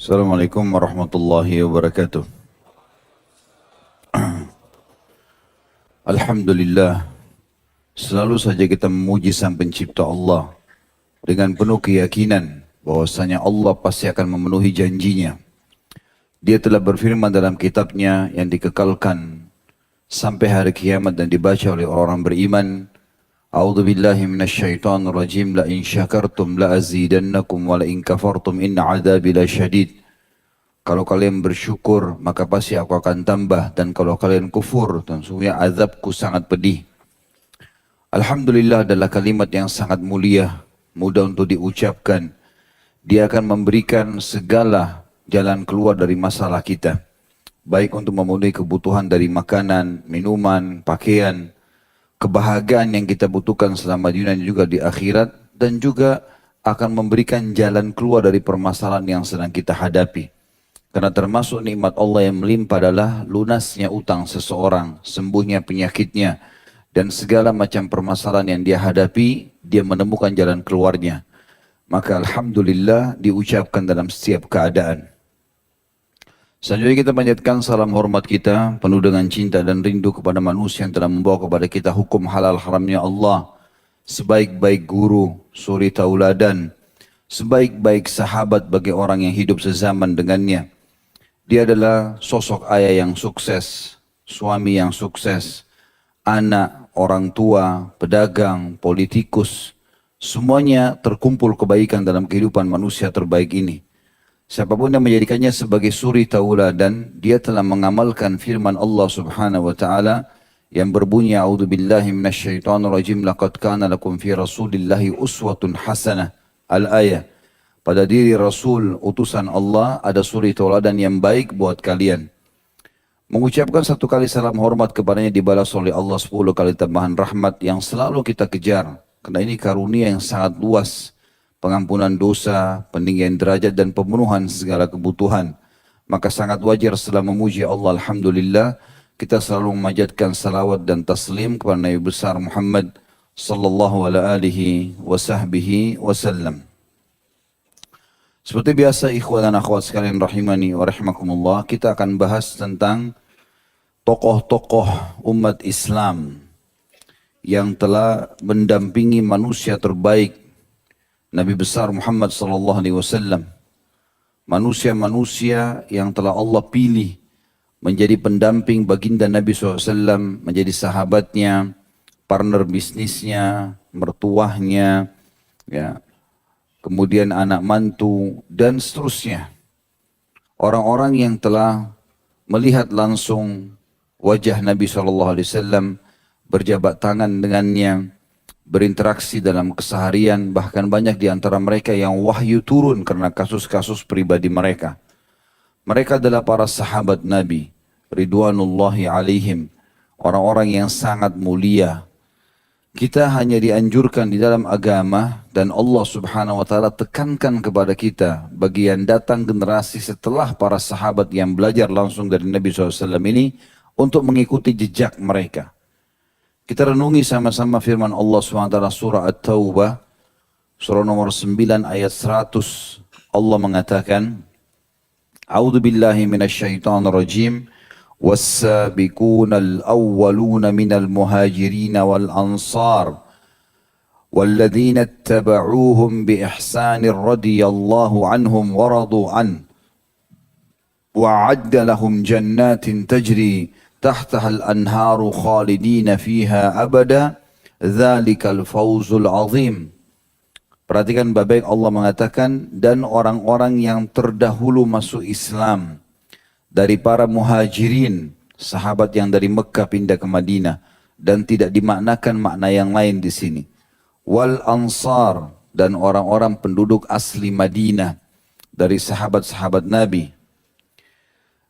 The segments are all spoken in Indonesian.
Assalamualaikum warahmatullahi wabarakatuh. Alhamdulillah, selalu saja kita memuji Sang Pencipta Allah dengan penuh keyakinan bahwasanya Allah pasti akan memenuhi janjinya. Dia telah berfirman dalam kitabnya yang dikekalkan sampai hari kiamat dan dibaca oleh orang-orang beriman. A'udzu billahi minasyaitonir rajim. La in syakartum la azidannakum wa la in kafartum inna 'adzabi lasyadid. Kalau kalian bersyukur, maka pasti aku akan tambah. Dan kalau kalian kufur, dan sesungguhnya azabku sangat pedih. Alhamdulillah adalah kalimat yang sangat mulia, mudah untuk diucapkan. Dia akan memberikan segala jalan keluar dari masalah kita. Baik untuk memenuhi kebutuhan dari makanan, minuman, pakaian, kebahagiaan yang kita butuhkan selama di dunia dan juga di akhirat. Dan juga akan memberikan jalan keluar dari permasalahan yang sedang kita hadapi. Karena termasuk nikmat Allah yang melimpah adalah lunasnya utang seseorang, sembuhnya penyakitnya, dan segala macam permasalahan yang dia hadapi, dia menemukan jalan keluarnya. Maka Alhamdulillah diucapkan dalam setiap keadaan. Selanjutnya kita panjatkan salam hormat kita, penuh dengan cinta dan rindu kepada manusia yang telah membawa kepada kita hukum halal haramnya Allah. Sebaik-baik guru, suri tauladan, sebaik-baik sahabat bagi orang yang hidup sezaman dengannya. Dia adalah sosok ayah yang sukses, suami yang sukses, anak, orang tua, pedagang, politikus. Semuanya terkumpul kebaikan dalam kehidupan manusia terbaik ini. Siapapun yang menjadikannya sebagai suri tauladan, dia telah mengamalkan firman Allah Subhanahu wa taala yang berbunyi a'udzu billahi minasyaitonir rajim laqad kana lakum fi rasulillahi uswatun hasanah. Al-ayah. Pada diri Rasul, utusan Allah, ada suri tauladan yang baik buat kalian. Mengucapkan satu kali salam hormat kepadanya dibalas oleh Allah 10 kali tambahan rahmat yang selalu kita kejar. Karena ini karunia yang sangat luas. Pengampunan dosa, peninggian derajat dan pemenuhan segala kebutuhan. Maka sangat wajar setelah memuji Allah Alhamdulillah, kita selalu memanjatkan salawat dan taslim kepada Nabi besar Muhammad sallallahu alaihi wasallam. Seperti biasa ikhwan dan akhwat sekalian rahimani wa rahimakumullah, kita akan bahas tentang tokoh-tokoh umat Islam yang telah mendampingi manusia terbaik Nabi besar Muhammad sallallahu alaihi wasallam. Manusia-manusia yang telah Allah pilih menjadi pendamping baginda Nabi SAW, menjadi sahabatnya, partner bisnisnya, mertuahnya, ya, kemudian anak mantu, dan seterusnya. Orang-orang yang telah melihat langsung wajah Nabi SAW, berjabat tangan dengannya, berinteraksi dalam keseharian, bahkan banyak di antara mereka yang wahyu turun karena kasus-kasus pribadi mereka. Mereka adalah para sahabat Nabi, Ridwanullahi alaihim, orang-orang yang sangat mulia. Kita hanya dianjurkan di dalam agama dan Allah Subhanahu wa taala tekankan kepada kita bagian datang generasi setelah para sahabat yang belajar langsung dari Nabi SAW ini untuk mengikuti jejak mereka. Kita renungi sama-sama firman Allah Subhanahu wa taala surah At-Taubah surah nomor 9 ayat 100. Allah mengatakan, A'udzu billahi minasyaitonir rajim. والسابقون الأولون من المهاجرين والأنصار والذين اتبعوهم بإحسان رضي الله عنهم ورضوا عنه وأعد لهم جنات تجري تحتها الأنهار خالدين فيها أبدا ذلك الفوز العظيم. Perhatikan baik-baik, Allah mengatakan dan orang-orang yang terdahulu masuk Islam dari para muhajirin, sahabat yang dari Mekah pindah ke Madinah, dan tidak dimaknakan makna yang lain di sini. Wal ansar, dan orang-orang penduduk asli Madinah dari sahabat-sahabat Nabi.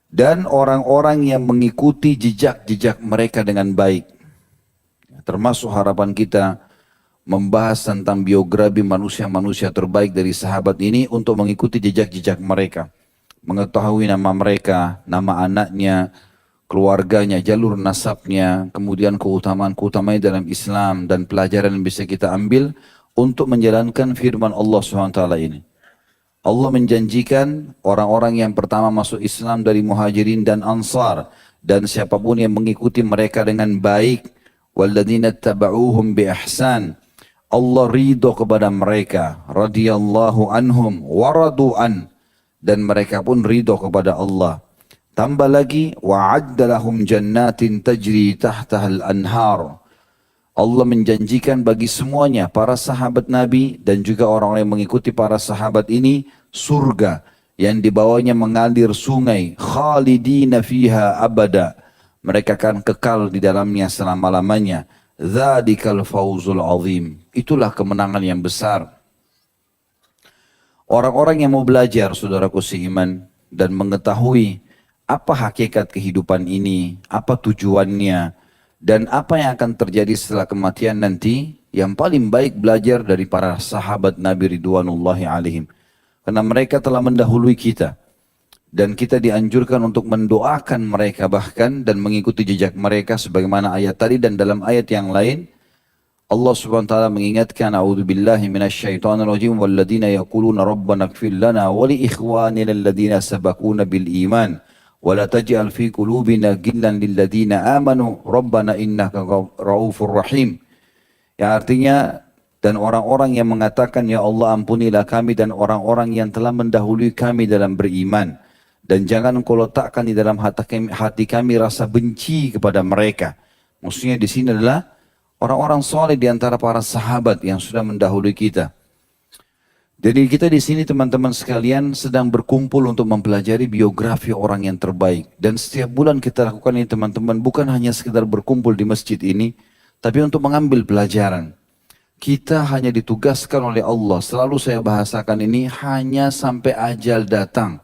Dan orang-orang yang mengikuti jejak-jejak mereka dengan baik. Termasuk harapan kita membahas tentang biografi manusia-manusia terbaik dari sahabat ini untuk mengikuti jejak-jejak mereka. Mengetahui nama mereka, nama anaknya, keluarganya, jalur nasabnya, kemudian keutamaan-keutamaan dalam Islam dan pelajaran yang bisa kita ambil untuk menjalankan firman Allah SWT ini. Allah menjanjikan orang-orang yang pertama masuk Islam dari Muhajirin dan Ansar dan siapapun yang mengikuti mereka dengan baik, walladzina tabauhum bi ihsan. Allah ridho kepada mereka, radhiyallahu anhum wa radu'an, dan mereka pun ridho kepada Allah. Tambah lagi, wa'adda lahum jannatin tajri tahtahal anhar. Allah menjanjikan bagi semuanya, para sahabat Nabi dan juga orang-orang yang mengikuti para sahabat ini, surga yang di bawahnya mengalir sungai, khalidina fiha abada. Mereka akan kekal di dalamnya selama-lamanya. Dzadzikal fawzul azim. Itulah kemenangan yang besar. Orang-orang yang mau belajar, saudaraku seiman, dan mengetahui apa hakikat kehidupan ini, apa tujuannya, dan apa yang akan terjadi setelah kematian nanti, yang paling baik belajar dari para sahabat Nabi Ridwanullahi alaihim. Karena mereka telah mendahului kita. Dan kita dianjurkan untuk mendoakan mereka bahkan dan mengikuti jejak mereka sebagaimana ayat tadi dan dalam ayat yang lain. Allah subhanahu wa ta'ala mengingatkan, a'udzubillahi minasyaitonirrajim, walladzina yaquluna rabbana ighfir lana wa li ikhwanina alladhina sabaquna bil iman. ولا تجعل في قلوبنا غلا للذين آمنوا ربنا إنك رؤوف رحيم. Yang artinya, dan orang-orang yang mengatakan, ya Allah ampunilah kami dan orang-orang yang telah mendahului kami dalam beriman, dan jangan kau letakkan di dalam hati kami rasa benci kepada mereka. Maksudnya di sini adalah orang-orang soleh di antara para sahabat yang sudah mendahului kita. Jadi kita di sini teman-teman sekalian sedang berkumpul untuk mempelajari biografi orang yang terbaik. Dan setiap bulan kita lakukan ini teman-teman, bukan hanya sekedar berkumpul di masjid ini, tapi untuk mengambil pelajaran. Kita hanya ditugaskan oleh Allah, selalu saya bahasakan ini, hanya sampai ajal datang.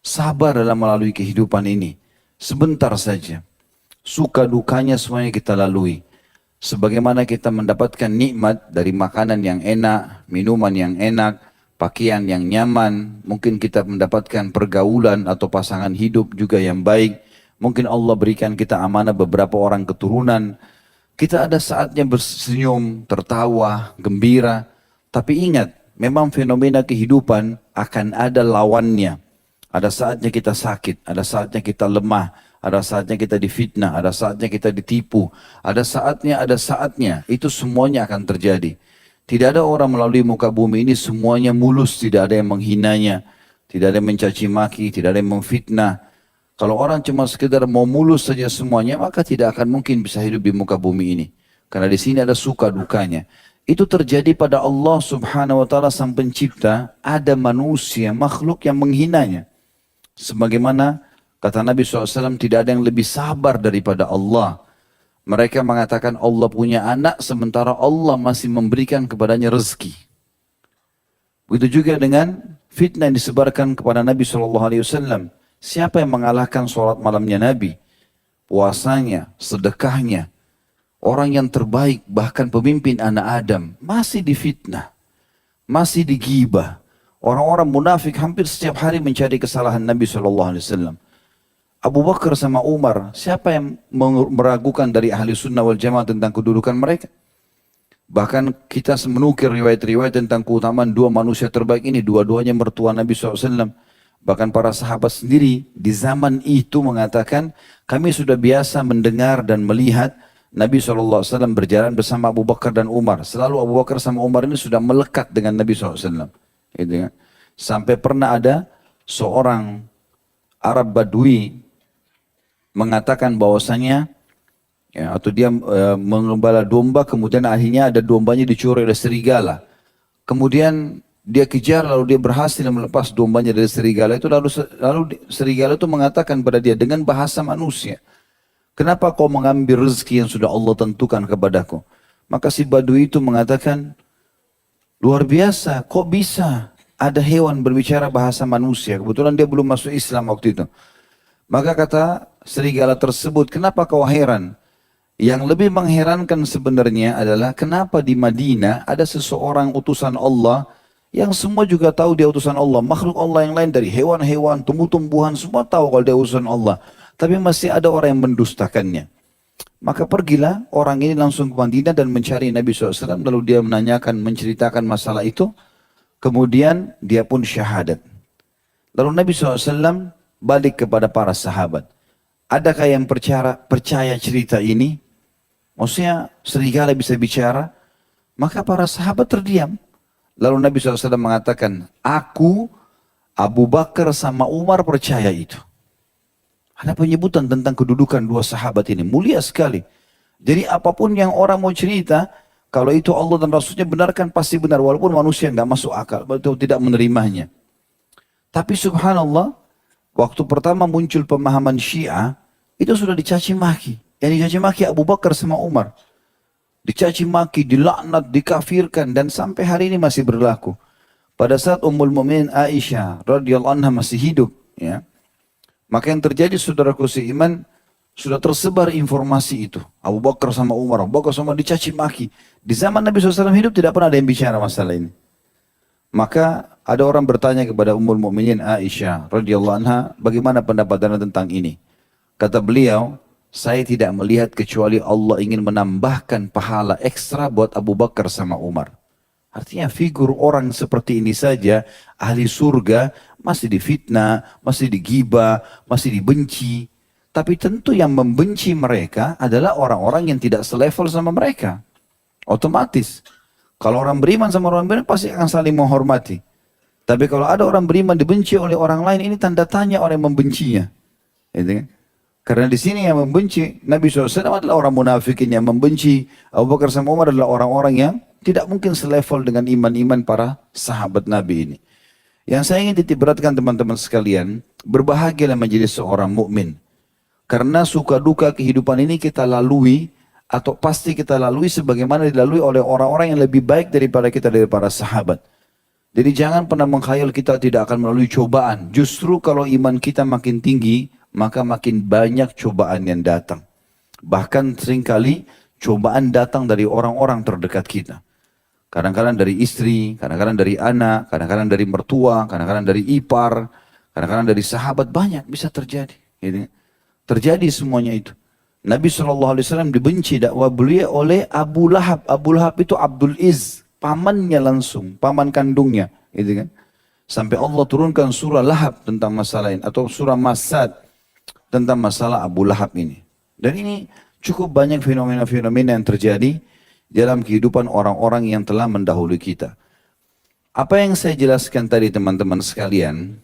Sabar dalam melalui kehidupan ini. Sebentar saja. Suka dukanya semuanya kita lalui. Sebagaimana kita mendapatkan nikmat dari makanan yang enak, minuman yang enak, pakaian yang nyaman, mungkin kita mendapatkan pergaulan atau pasangan hidup juga yang baik, mungkin Allah berikan kita amanah beberapa orang keturunan, kita ada saatnya bersenyum, tertawa, gembira, tapi ingat, memang fenomena kehidupan akan ada lawannya. Ada saatnya kita sakit, ada saatnya kita lemah, ada saatnya kita difitnah, ada saatnya kita ditipu, ada saatnya, itu semuanya akan terjadi. Tidak ada orang melalui muka bumi ini semuanya mulus, tidak ada yang menghinanya, tidak ada yang mencaci maki, tidak ada yang memfitnah. Kalau orang cuma sekedar mau mulus saja semuanya, maka tidak akan mungkin bisa hidup di muka bumi ini. Karena di sini ada suka dukanya. Itu terjadi pada Allah subhanahu wa ta'ala sang pencipta, ada manusia, makhluk yang menghinanya. Sebagaimana kata Nabi SAW, tidak ada yang lebih sabar daripada Allah. Mereka mengatakan Allah punya anak, sementara Allah masih memberikan kepadanya rezeki. Begitu juga dengan fitnah yang disebarkan kepada Nabi SAW. Siapa yang mengalahkan sholat malamnya Nabi? Puasanya, sedekahnya. Orang yang terbaik, bahkan pemimpin anak Adam, masih difitnah, masih digibah. Orang-orang munafik hampir setiap hari mencari kesalahan Nabi SAW. Abu Bakar sama Umar, siapa yang meragukan dari ahli sunnah wal jamaah tentang kedudukan mereka? Bahkan kita menukir riwayat-riwayat tentang keutamaan dua manusia terbaik ini, dua-duanya mertua Nabi SAW. Bahkan para sahabat sendiri di zaman itu mengatakan, kami sudah biasa mendengar dan melihat Nabi SAW berjalan bersama Abu Bakar dan Umar. Selalu Abu Bakar sama Umar ini sudah melekat dengan Nabi SAW. Gitu kan? Sampai pernah ada seorang Arab Badui mengatakan bahwasanya atau dia mengembala domba, kemudian akhirnya ada dombanya dicuri oleh serigala. Kemudian dia kejar, lalu dia berhasil melepas dombanya dari serigala itu. Lalu serigala itu mengatakan pada dia dengan bahasa manusia, kenapa kau mengambil rezeki yang sudah Allah tentukan kepadaku? Maka si Badui itu mengatakan, luar biasa, kok bisa ada hewan berbicara bahasa manusia? Kebetulan dia belum masuk Islam waktu itu. Maka kata serigala tersebut, kenapa kau heran? Yang lebih mengherankan sebenarnya adalah kenapa di Madinah ada seseorang utusan Allah yang semua juga tahu dia utusan Allah. Makhluk Allah yang lain dari hewan-hewan, tumbuh-tumbuhan semua tahu kalau dia utusan Allah. Tapi masih ada orang yang mendustakannya. Maka pergilah orang ini langsung ke Madinah dan mencari Nabi SAW. Lalu dia menanyakan, menceritakan masalah itu. kemudian dia pun syahadat. Lalu Nabi SAW balik kepada para sahabat. Adakah yang percaya cerita ini? Maksudnya serigala bisa bicara? Maka para sahabat terdiam. Lalu Nabi SAW mengatakan, aku, Abu Bakar sama Umar percaya itu. Ada penyebutan tentang kedudukan dua sahabat ini. Mulia sekali. Jadi apapun yang orang mau cerita, kalau itu Allah dan Rasulnya benarkan pasti benar. Walaupun manusia nggak masuk akal, atau tidak menerimanya. Tapi subhanallah, waktu pertama muncul pemahaman Syiah, itu sudah dicaci maki. Yang dicaci maki Abu Bakar sama Umar. Dicaci maki, dilaknat, dikafirkan, dan sampai hari ini masih berlaku. Pada saat Ummul Mukminin Aisyah radhiyallahu anha masih hidup, ya, maka yang terjadi saudaraku seiman, sudah tersebar informasi itu. Abu Bakar sama Umar, Abu Bakar sama dicaci maki. Di zaman Nabi SAW hidup tidak pernah ada yang bicara masalah ini. Maka ada orang bertanya kepada Ummul Mukminin Aisyah radhiyallahu anha, bagaimana pendapat Anda tentang ini? Kata beliau, saya tidak melihat kecuali Allah ingin menambahkan pahala ekstra buat Abu Bakar sama Umar. Artinya figur orang seperti ini saja, ahli surga, masih difitnah, masih digibah, masih dibenci. Tapi tentu yang membenci mereka adalah orang-orang yang tidak selevel sama mereka. Otomatis. Kalau orang beriman sama orang beriman pasti akan saling menghormati. Tapi kalau ada orang beriman dibenci oleh orang lain, ini tanda tanya orang yang membencinya. Gitu kan? Karena di sini yang membenci Nabi SAW adalah orang munafikin, yang membenci Abu Bakar sama Umar adalah orang-orang yang tidak mungkin selevel dengan iman-iman para sahabat Nabi ini. Yang saya ingin titip beratkan teman-teman sekalian, berbahagialah menjadi seorang mukmin. Karena suka duka kehidupan ini kita lalui, atau pasti kita lalui sebagaimana dilalui oleh orang-orang yang lebih baik daripada kita, dari para sahabat. Jadi jangan pernah mengkhayal kita tidak akan melalui cobaan. Justru kalau iman kita makin tinggi, maka makin banyak cobaan yang datang. Bahkan seringkali cobaan datang dari orang-orang terdekat kita. Kadang-kadang dari istri, kadang-kadang dari anak, kadang-kadang dari mertua, kadang-kadang dari ipar, kadang-kadang dari sahabat, banyak bisa terjadi. Gitu. Terjadi semuanya itu. Nabi SAW dibenci dakwah beliau oleh Abu Lahab. Abu Lahab itu Abdul Iz, pamannya langsung, paman kandungnya. Gitu kan. Sampai Allah turunkan surah Lahab tentang masalah ini, atau surah Masad tentang masalah Abu Lahab ini. Dan ini cukup banyak fenomena-fenomena yang terjadi dalam kehidupan orang-orang yang telah mendahului kita. Apa yang saya jelaskan tadi teman-teman sekalian,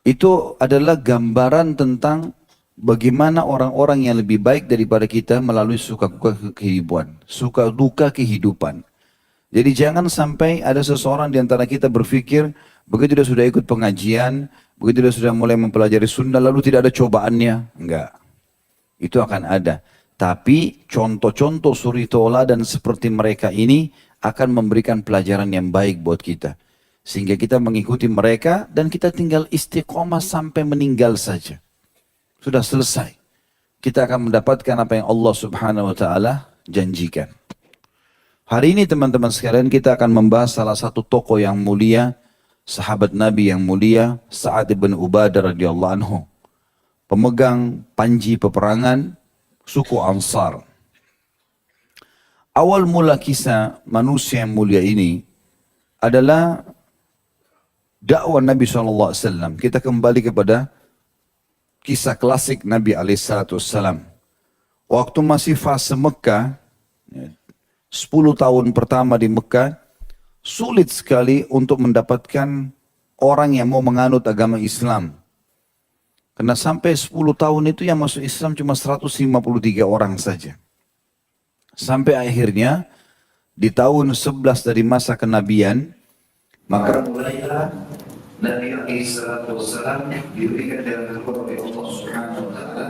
itu adalah gambaran tentang bagaimana orang-orang yang lebih baik daripada kita melalui suka duka kehidupan. Suka duka kehidupan. Jadi jangan sampai ada seseorang di antara kita berpikir, begitu dia sudah ikut pengajian, begitu dia sudah mulai mempelajari sunnah, lalu tidak ada cobaannya. Enggak. Itu akan ada. Tapi contoh-contoh suri tauladan seperti mereka ini akan memberikan pelajaran yang baik buat kita. Sehingga kita mengikuti mereka dan kita tinggal istiqomah sampai meninggal saja. Sudah selesai. Kita akan mendapatkan apa yang Allah Subhanahu wa Ta'ala janjikan. Hari ini teman-teman sekalian kita akan membahas salah satu tokoh yang mulia, sahabat Nabi yang mulia, Sa'ad ibn Ubadah radhiyallahu anhu. Pemegang panji peperangan suku Ansar. Awal mula kisah manusia yang mulia ini adalah dakwah Nabi SAW. Kita kembali kepada kisah klasik Nabi SAW. Waktu masih fase Mekah, 10 tahun pertama di Mekah, sulit sekali untuk mendapatkan orang yang mau menganut agama Islam. Karena sampai 10 tahun itu yang masuk Islam cuma 153 orang saja. Sampai akhirnya di tahun 11 dari masa kenabian, maka mulailah Nabi SAW diberikan jalan keluar oleh Allah Subhanahu wa Ta'ala.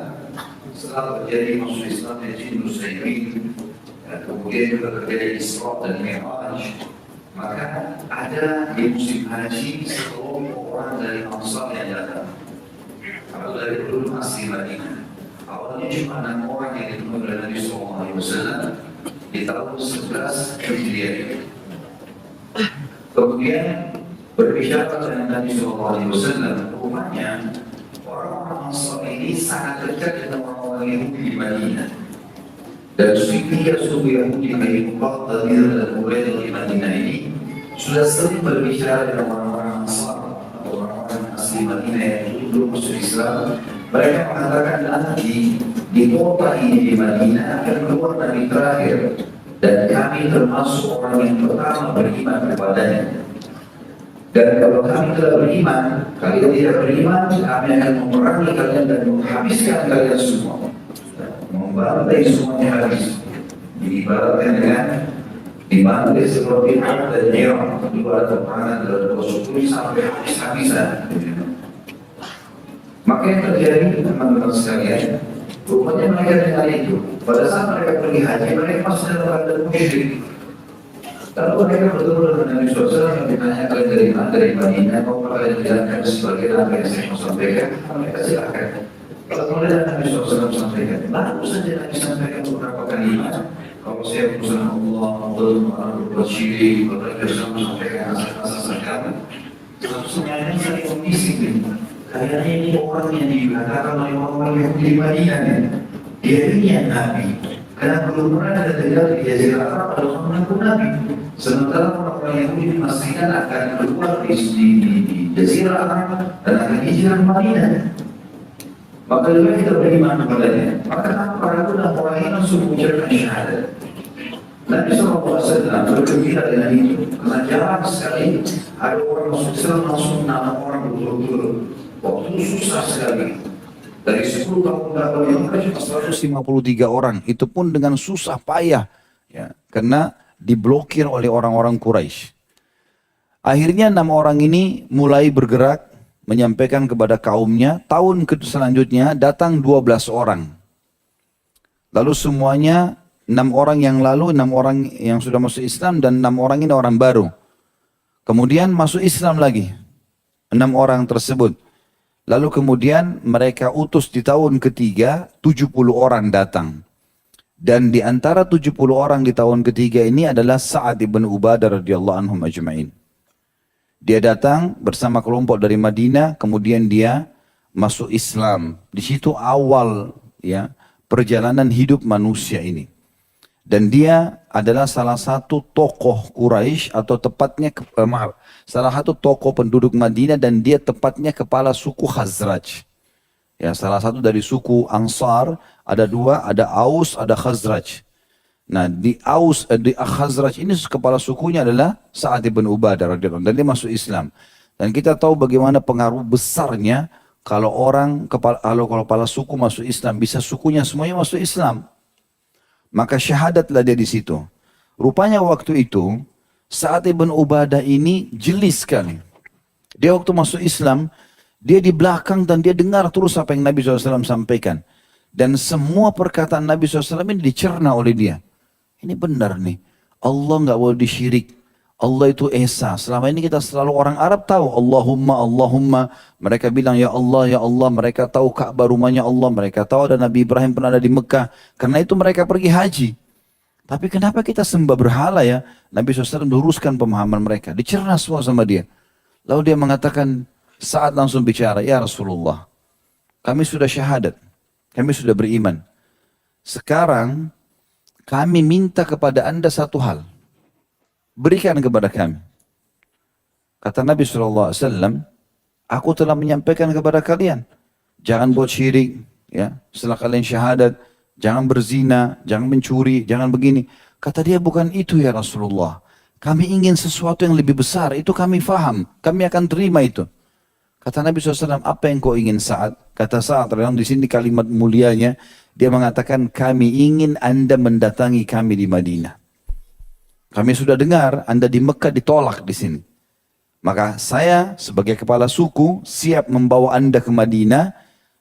Setelah terjadi masuk Islam dan jin muslimin, kemudian juga terjadi Isra dan Mi'raj, maka ada di musim haji sekelompok orang dari Ansar yang datang. Atau dari penduduk asli Madinah. Awalnya cuma 6 orang yang ditemui oleh Nabi SAW di tahun 11 Hijriah. Kemudian berbicara dengan Nabi SAW, rumahnya orang-orang Ansar ini sangat dekat dengan orang-orang Yahudi di Madinah. Dan suku Yahudi Ayyubah dan Murad di Madinah ini sudah sering berbicara dengan orang-orang Ansar, orang-orang asli Madinah yang belum masuk Islam. Mereka mengatakan nanti di kota ini di Madinah akan keluar Nabi terakhir, dan kami termasuk orang yang pertama beriman kepadanya. Dan kalau kami telah beriman, kalian tidak beriman, kami akan memerangi kalian dan menghabiskan kalian semua, membantai semuanya habis. Diibaratkan dengan dibantai seperti anak dan nyerang, dua peperangan dalam dua suku sampai habis-habisan. Maka yang terjadi, teman-teman sekalian, rupanya mereka dengan itu, pada saat mereka pergi haji, mereka masih dalam keadaan musyrik. Lalu mereka bertemu dengan Nabi SAW yang ditanya, kalian dari mana? Dari Madinah, mau kalian jalankan sebagai apa yang saya mau sampaikan? Mereka silakan. Kalau kemudian Nabi SAW sampaikan, baru saja Nabi sampaikan beberapa kalimat. Kalau saya berusaha Allah, berbuat syirik, mereka SAW sampaikan asal-asal agama. Sebenarnya saya kondisi ini. Kayaknya ini orang yang dikatakan oleh orang yang di Madinah. Dia ini yang Nabi. Karena belum pernah ada tinggal di Jazirah Arab atau mengaku Nabi. Sementara orang Yahudi memastikan akan keluar di Jazirah Arab dan akan hijrah Madinah. Maka lebih kita beriman kepadanya. Maka para ulama ini langsung mengucapkan syahadat. Nabi SAW bergembira dengan itu. Karena jarang sekali ada orang masuk Islam langsung nama orang betul-betul. Waktu itu susah sekali. Dari 10 tahun dakwah yang cuma 153 orang. Itu pun dengan susah payah. Ya, karena diblokir oleh orang-orang Quraisy. Akhirnya 6 orang ini mulai bergerak menyampaikan kepada kaumnya. Tahun selanjutnya datang 12 orang. Lalu semuanya 6 orang yang lalu, 6 orang yang sudah masuk Islam dan 6 orang ini orang baru. Kemudian masuk Islam lagi. 6 orang tersebut. Lalu kemudian mereka utus di tahun ketiga 70 orang datang. Dan di antara 70 orang di tahun ketiga ini adalah Sa'ad ibn Ubadah radhiyallahu anhum ajma'in. Dia datang bersama kelompok dari Madinah, kemudian dia masuk Islam. Di situ awal ya perjalanan hidup manusia ini. Dan dia adalah salah satu tokoh Quraisy atau tepatnya salah satu tokoh penduduk Madinah, dan dia tepatnya kepala suku Khazraj. Ya, salah satu dari suku Ansar, ada 2, ada Aus, ada Khazraj. Nah, di Khazraj ini kepala sukunya adalah Sa'ad ibn Ubadah radhiyallahu anhu, dan dia masuk Islam. Dan kita tahu bagaimana pengaruh besarnya kalau kepala suku masuk Islam, bisa sukunya semuanya masuk Islam. Maka syahadatlah dia di situ. Rupanya waktu itu Sa'ad ibn Ubadah ini jeli sekali. Dia waktu masuk Islam, dia di belakang dan dia dengar terus apa yang Nabi SAW sampaikan. Dan semua perkataan Nabi SAW ini dicerna oleh dia. Ini benar nih, Allah nggak boleh disyirik. Allah itu Esa. Selama ini kita selalu orang Arab tahu Allahumma, Allahumma. Mereka bilang ya Allah, ya Allah. Mereka tahu Ka'bah rumahnya Allah. Mereka tahu ada Nabi Ibrahim pernah ada di Mekah. Karena itu mereka pergi haji. Tapi kenapa kita sembah berhala ya? Nabi SAW meluruskan pemahaman mereka. Dicerna semua sama dia. Lalu dia mengatakan, saat langsung bicara, ya Rasulullah, kami sudah syahadat. Kami sudah beriman. Sekarang kami minta kepada anda satu hal. Berikan kepada kami. Kata Nabi SAW, aku telah menyampaikan kepada kalian, jangan buat syirik, ya. Setelah kalian syahadat, jangan berzina, jangan mencuri, jangan begini. Kata dia, bukan itu ya Rasulullah. Kami ingin sesuatu yang lebih besar, itu kami faham, kami akan terima itu. Kata Nabi SAW, apa yang kau ingin Sa'ad? Kata Sa'ad, di sini kalimat mulianya, dia mengatakan, kami ingin anda mendatangi kami di Madinah. Kami sudah dengar anda di Mekah ditolak di sini. Maka saya sebagai kepala suku siap membawa anda ke Madinah,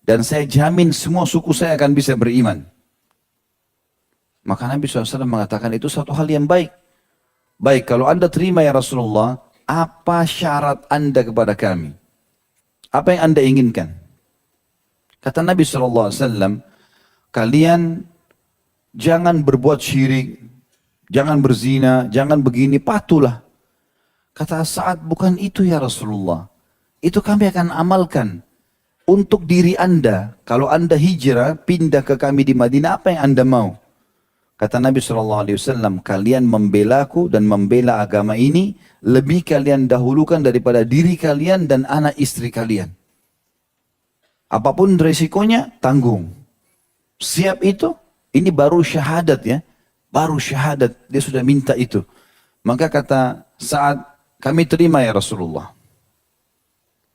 dan saya jamin semua suku saya akan bisa beriman. Maka Nabi SAW mengatakan itu satu hal yang baik. Baik, kalau anda terima ya Rasulullah, apa syarat anda kepada kami? Apa yang anda inginkan? Kata Nabi SAW, kalian jangan berbuat syirik, jangan berzina, jangan begini, patuhlah. Kata Sa'ad, bukan itu ya Rasulullah. Itu kami akan amalkan. Untuk diri anda, kalau anda hijrah, pindah ke kami di Madinah, apa yang anda mau? Kata Nabi SAW, kalian membelaku dan membela agama ini, lebih kalian dahulukan daripada diri kalian dan anak istri kalian. Apapun resikonya, tanggung. Siap itu, ini baru syahadat ya. Baru syahadat, dia sudah minta itu. Maka kata Sa'ad, kami terima ya Rasulullah.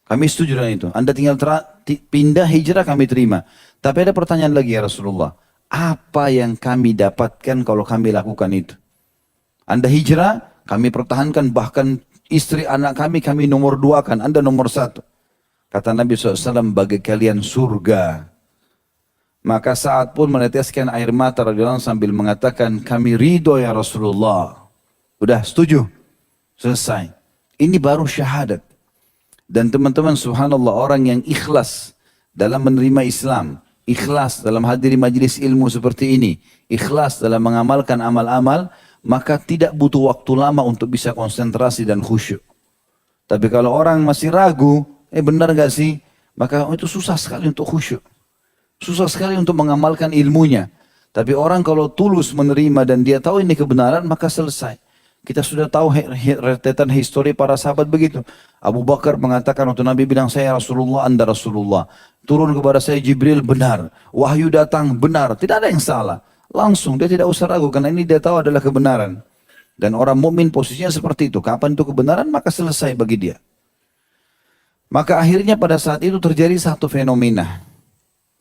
Kami setuju dengan itu. Anda tinggal pindah hijrah kami terima. Tapi ada pertanyaan lagi ya Rasulullah. Apa yang kami dapatkan kalau kami lakukan itu? Anda hijrah, kami pertahankan, bahkan istri anak kami nomor 2 kan, Anda nomor 1. Kata Nabi SAW, bagi kalian surga. Maka Sa'ad pun meneteskan air mata radhiyallahu anhu sambil mengatakan, kami ridho ya Rasulullah. Udah setuju? Selesai. Ini baru syahadat. Dan teman-teman subhanallah, orang yang ikhlas dalam menerima Islam, ikhlas dalam hadiri majlis ilmu seperti ini, ikhlas dalam mengamalkan amal-amal, maka tidak butuh waktu lama untuk bisa konsentrasi dan khusyuk. Tapi kalau orang masih ragu, benar gak sih? Maka itu susah sekali untuk khusyuk. Susah sekali untuk mengamalkan ilmunya. Tapi orang kalau tulus menerima dan dia tahu ini kebenaran, maka selesai. Kita sudah tahu rentetan histori para sahabat begitu. Abu Bakar mengatakan waktu Nabi bilang, saya Rasulullah, Anda Rasulullah. Turun kepada saya Jibril, benar. Wahyu datang, benar. Tidak ada yang salah. Langsung, dia tidak usah ragu, karena ini dia tahu adalah kebenaran. Dan orang mukmin posisinya seperti itu. Kapan itu kebenaran, maka selesai bagi dia. Maka akhirnya pada saat itu terjadi satu fenomena.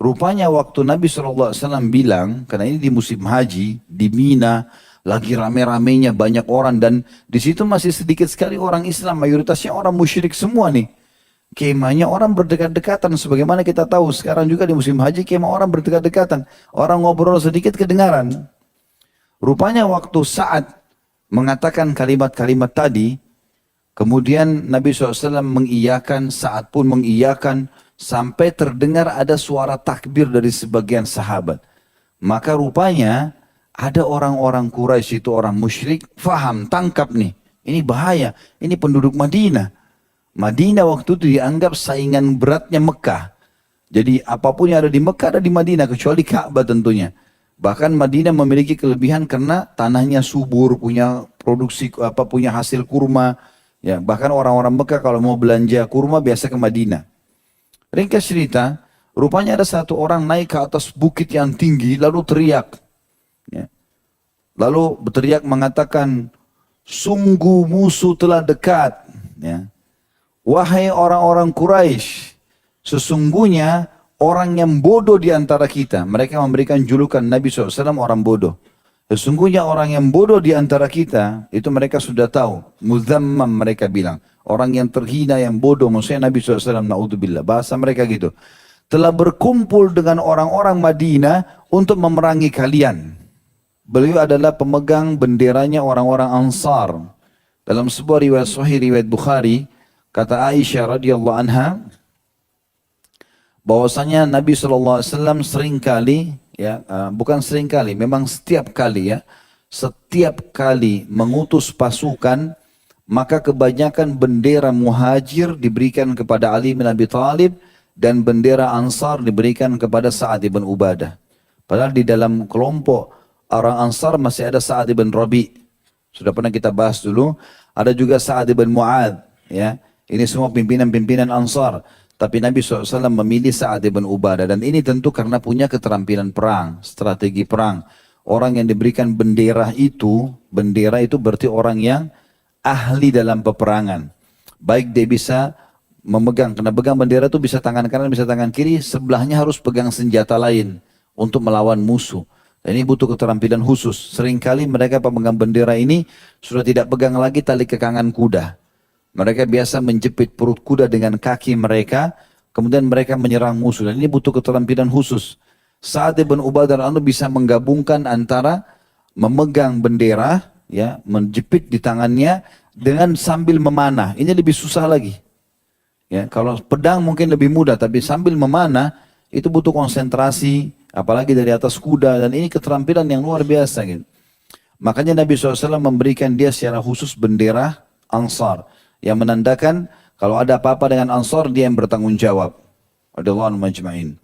Rupanya waktu Nabi SAW bilang, karena ini di musim haji, di Mina, lagi rame-ramenya banyak orang, dan di situ masih sedikit sekali orang Islam, mayoritasnya orang musyrik semua nih. Kemahnya orang berdekat-dekatan, sebagaimana kita tahu sekarang juga di musim haji kemah orang berdekat-dekatan, orang ngobrol sedikit kedengaran. Rupanya waktu Sa'ad mengatakan kalimat-kalimat tadi, kemudian Nabi SAW mengiyakan, Sa'ad pun mengiyakan, sampai terdengar ada suara takbir dari sebagian sahabat. Maka rupanya ada orang-orang Quraisy itu, orang musyrik, faham, tangkap nih. Ini bahaya, ini penduduk Madinah. Madinah waktu itu dianggap saingan beratnya Mekah. Jadi apapun yang ada di Mekah ada di Madinah, kecuali Ka'bah tentunya. Bahkan Madinah memiliki kelebihan karena tanahnya subur, punya produksi, punya hasil kurma. Ya, bahkan orang-orang Mekah kalau mau belanja kurma biasa ke Madinah. Ringkas cerita, rupanya ada satu orang naik ke atas bukit yang tinggi lalu teriak. Ya. Lalu berteriak mengatakan, sungguh musuh telah dekat. Ya. Wahai orang-orang Quraisy, sesungguhnya orang yang bodoh di antara kita. Mereka memberikan julukan Nabi SAW orang bodoh. Sesungguhnya orang yang bodoh di antara kita, itu mereka sudah tahu. Muzammam mereka bilang. Orang yang terhina, yang bodoh, maksudnya Nabi SAW, na'udzubillah. Bahasa mereka gitu. Telah berkumpul dengan orang-orang Madinah untuk memerangi kalian. Beliau adalah pemegang benderanya orang-orang Ansar. Dalam sebuah riwayat sahih, riwayat Bukhari, kata Aisyah radhiyallahu anha, bahwasanya Nabi SAW seringkali, ya, bukan seringkali, memang setiap kali ya, setiap kali mengutus pasukan, maka kebanyakan bendera muhajir diberikan kepada Ali bin Abi Thalib dan bendera Ansar diberikan kepada Sa'ad bin Ubadah. Padahal di dalam kelompok orang Ansar masih ada Sa'ad bin Rabi. Sudah pernah kita bahas dulu. Ada juga Sa'ad bin Mu'ad. Ya. Ini semua pimpinan-pimpinan Ansar. Tapi Nabi SAW memilih Sa'ad bin Ubadah. Dan ini tentu karena punya keterampilan perang, strategi perang. Orang yang diberikan bendera itu berarti orang yang ahli dalam peperangan. Baik dia bisa memegang, karena pegang bendera itu bisa tangan kanan, bisa tangan kiri, sebelahnya harus pegang senjata lain untuk melawan musuh. Dan ini butuh keterampilan khusus. Seringkali mereka pemegang bendera ini sudah tidak pegang lagi tali kekangan kuda. Mereka biasa menjepit perut kuda dengan kaki mereka, kemudian mereka menyerang musuh. Dan ini butuh keterampilan khusus. Sa'ad bin Ubadah bisa menggabungkan antara memegang bendera, ya, menjepit di tangannya dengan sambil memanah. Ini lebih susah lagi. Ya, kalau pedang mungkin lebih mudah, tapi sambil memanah itu butuh konsentrasi, apalagi dari atas kuda, dan ini keterampilan yang luar biasa gitu. Makanya Nabi SAW memberikan dia secara khusus bendera Ansar, yang menandakan kalau ada apa-apa dengan Ansar dia yang bertanggung jawab. Radhiyallahu anhum ajma'in.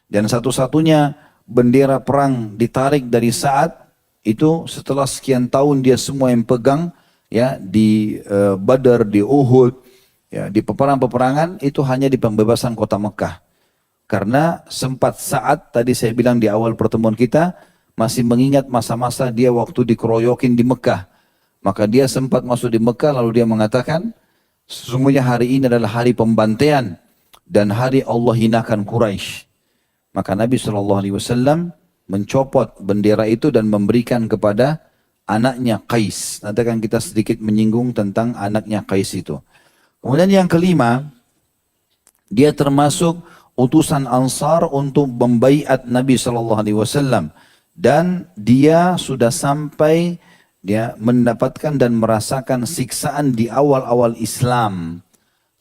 Dan satu-satunya bendera perang ditarik dari Sa'ad itu setelah sekian tahun dia semua yang pegang, ya di Badar, di Uhud, ya di peperangan-peperangan itu hanya di pembebasan kota Mekah. Karena sempat saat tadi saya bilang di awal pertemuan kita masih mengingat masa-masa dia waktu dikeroyokin di Mekah. Maka dia sempat masuk di Mekah lalu dia mengatakan, sesungguhnya hari ini adalah hari pembantaian dan hari Allah hinakan Quraisy. Maka Nabi SAW mencopot bendera itu dan memberikan kepada anaknya Qais. Nanti akan kita sedikit menyinggung tentang anaknya Qais itu. Kemudian yang kelima, dia termasuk utusan Ansar untuk membaiat Nabi SAW. Dan dia sudah sampai dia mendapatkan dan merasakan siksaan di awal-awal Islam.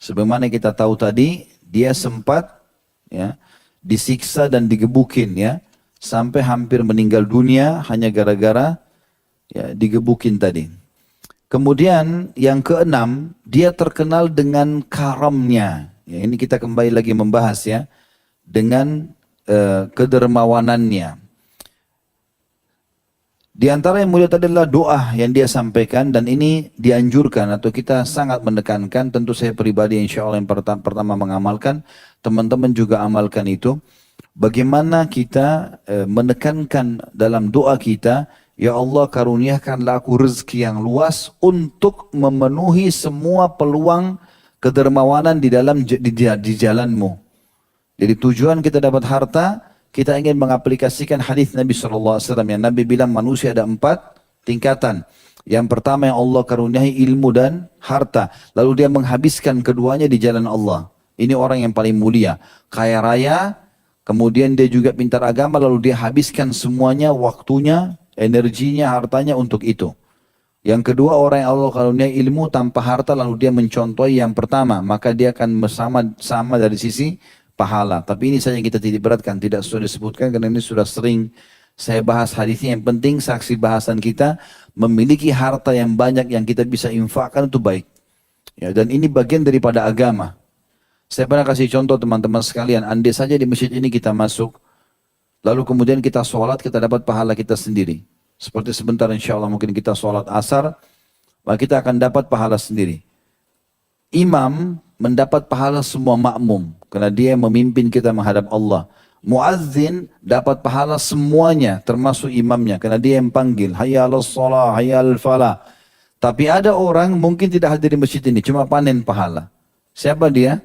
Sebagaimana kita tahu tadi, dia sempat ya disiksa dan digebukin ya sampai hampir meninggal dunia hanya gara-gara ya digebukin tadi. Kemudian yang keenam, dia terkenal dengan karamnya. Ya, ini kita kembali lagi membahas ya dengan kedermawanannya. Di antara yang mulia tadi adalah doa yang dia sampaikan dan ini dianjurkan atau kita sangat menekankan. Tentu saya pribadi insya Allah yang pertama mengamalkan, teman-teman juga amalkan itu. Bagaimana kita menekankan dalam doa kita, ya Allah karuniakanlah aku rezeki yang luas untuk memenuhi semua peluang kedermawanan di dalam di jalanmu. Jadi tujuan kita dapat harta, kita ingin mengaplikasikan hadis Nabi SAW yang Nabi bilang manusia ada 4 tingkatan. Yang pertama yang Allah karuniai ilmu dan harta. Lalu dia menghabiskan keduanya di jalan Allah. Ini orang yang paling mulia. Kaya raya, kemudian dia juga pintar agama, lalu dia habiskan semuanya, waktunya, energinya, hartanya untuk itu. Yang kedua orang yang Allah karuniai ilmu tanpa harta, lalu dia mencontohi yang pertama. Maka dia akan sama dari sisi pahala. Tapi ini saja yang kita titik beratkan, tidak sudah disebutkan karena ini sudah sering saya bahas hadisnya. Yang penting saksi bahasan kita, memiliki harta yang banyak yang kita bisa infakkan itu baik. Ya, dan ini bagian daripada agama. Saya pernah kasih contoh teman-teman sekalian, andai saja di masjid ini kita masuk, lalu kemudian kita sholat, kita dapat pahala kita sendiri. Seperti sebentar insya Allah mungkin kita sholat asar, maka kita akan dapat pahala sendiri. Imam mendapat pahala semua makmum karena dia memimpin kita menghadap Allah. Muazzin dapat pahala semuanya termasuk imamnya karena dia yang panggil hayya 'alas shalah, hayya 'alal falah. Tapi ada orang mungkin tidak hadir di masjid ini cuma panen pahala. Siapa dia?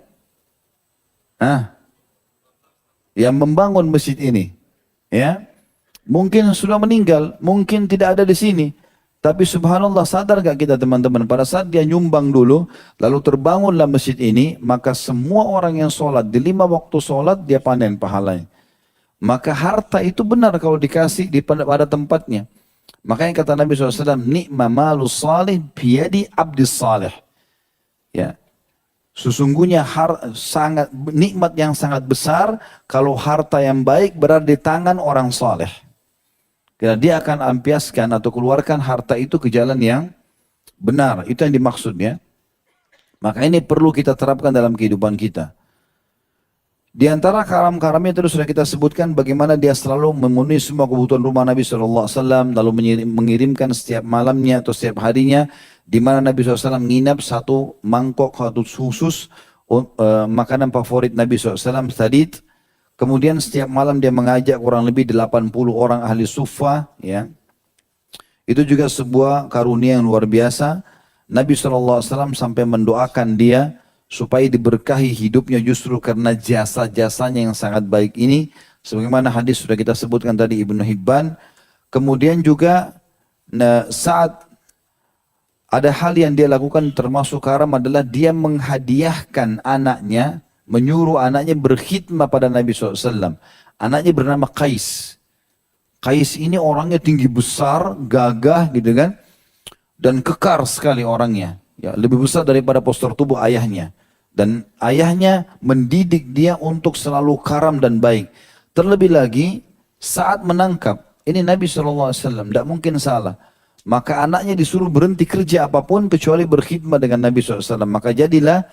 Yang membangun masjid ini. Ya. Mungkin sudah meninggal, mungkin tidak ada di sini. Tapi subhanallah, sadar gak kita teman-teman, pada saat dia nyumbang dulu, lalu terbangunlah masjid ini, maka semua orang yang sholat, di 5 waktu sholat, dia panen pahalanya. Maka harta itu benar kalau dikasih pada tempatnya. Makanya kata Nabi SAW, ni'ma malus salih biyadi abdis salih. Ya. Sesungguhnya sangat nikmat yang sangat besar, kalau harta yang baik berada di tangan orang saleh. Karena dia akan ampiaskan atau keluarkan harta itu ke jalan yang benar. Itu yang dimaksudnya. Maka ini perlu kita terapkan dalam kehidupan kita. Di antara karam-karamnya terus sudah kita sebutkan bagaimana dia selalu memenuhi semua kebutuhan rumah Nabi SAW. Lalu mengirimkan setiap malamnya atau setiap harinya. Di mana Nabi SAW nginap satu mangkok khusus makanan favorit Nabi SAW tadi. Kemudian setiap malam dia mengajak kurang lebih 80 orang ahli suffah. Ya. Itu juga sebuah karunia yang luar biasa. Nabi SAW sampai mendoakan dia supaya diberkahi hidupnya justru karena jasa-jasanya yang sangat baik ini. Sebagaimana hadis sudah kita sebutkan tadi Ibnu Hibban. Kemudian juga saat ada hal yang dia lakukan termasuk karam adalah dia menghadiahkan anaknya, menyuruh anaknya berkhidmah pada Nabi SAW. Anaknya bernama Qais. Qais ini orangnya tinggi besar, gagah gitu kan. Dan kekar sekali orangnya. Ya, lebih besar daripada postur tubuh ayahnya. Dan ayahnya mendidik dia untuk selalu karam dan baik. Terlebih lagi saat menangkap. Ini Nabi SAW, tidak mungkin salah. Maka anaknya disuruh berhenti kerja apapun kecuali berkhidmat dengan Nabi SAW. Maka jadilah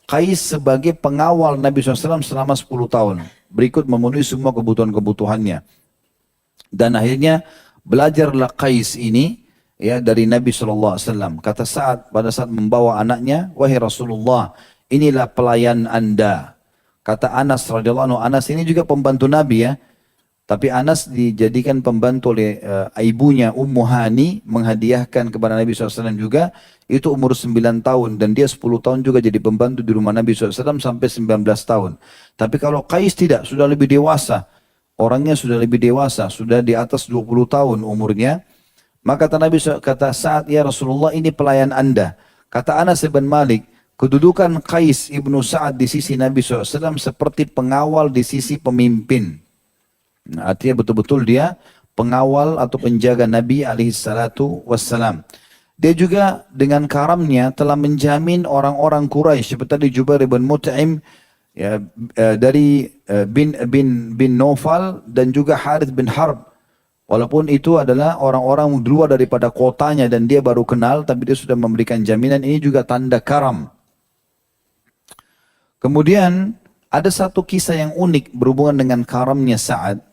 Qais sebagai pengawal Nabi SAW selama 10 tahun. Berikut memenuhi semua kebutuhan-kebutuhannya. Dan akhirnya belajarlah Qais ini ya dari Nabi SAW. Kata Sa'ad pada saat membawa anaknya, wahai Rasulullah, inilah pelayan anda. Kata Anas radhiyallahu anhu, Anas ini juga pembantu Nabi ya. Tapi Anas dijadikan pembantu oleh ibunya Ummu Hani, menghadiahkan kepada Nabi SAW juga. Itu umur 9 tahun dan dia 10 tahun juga jadi pembantu di rumah Nabi SAW sampai 19 tahun. Tapi kalau Qais tidak, sudah lebih dewasa. Orangnya sudah lebih dewasa, sudah di atas 20 tahun umurnya. Maka kata Nabi kata Sa'ad, ya Rasulullah, ini pelayan anda. Kata Anas bin Malik, kedudukan Qais ibnu Sa'ad di sisi Nabi SAW seperti pengawal di sisi pemimpin. Nah, artinya betul-betul dia pengawal atau penjaga Nabi SAW. Dia juga dengan karamnya telah menjamin orang-orang Quraisy seperti tadi Jubair bin Mut'im ya, dari bin Naufal dan juga Harith bin Harb. Walaupun itu adalah orang-orang di luar daripada kotanya dan dia baru kenal, tapi dia sudah memberikan jaminan. Ini juga tanda karam. Kemudian ada satu kisah yang unik berhubungan dengan karamnya Sa'ad.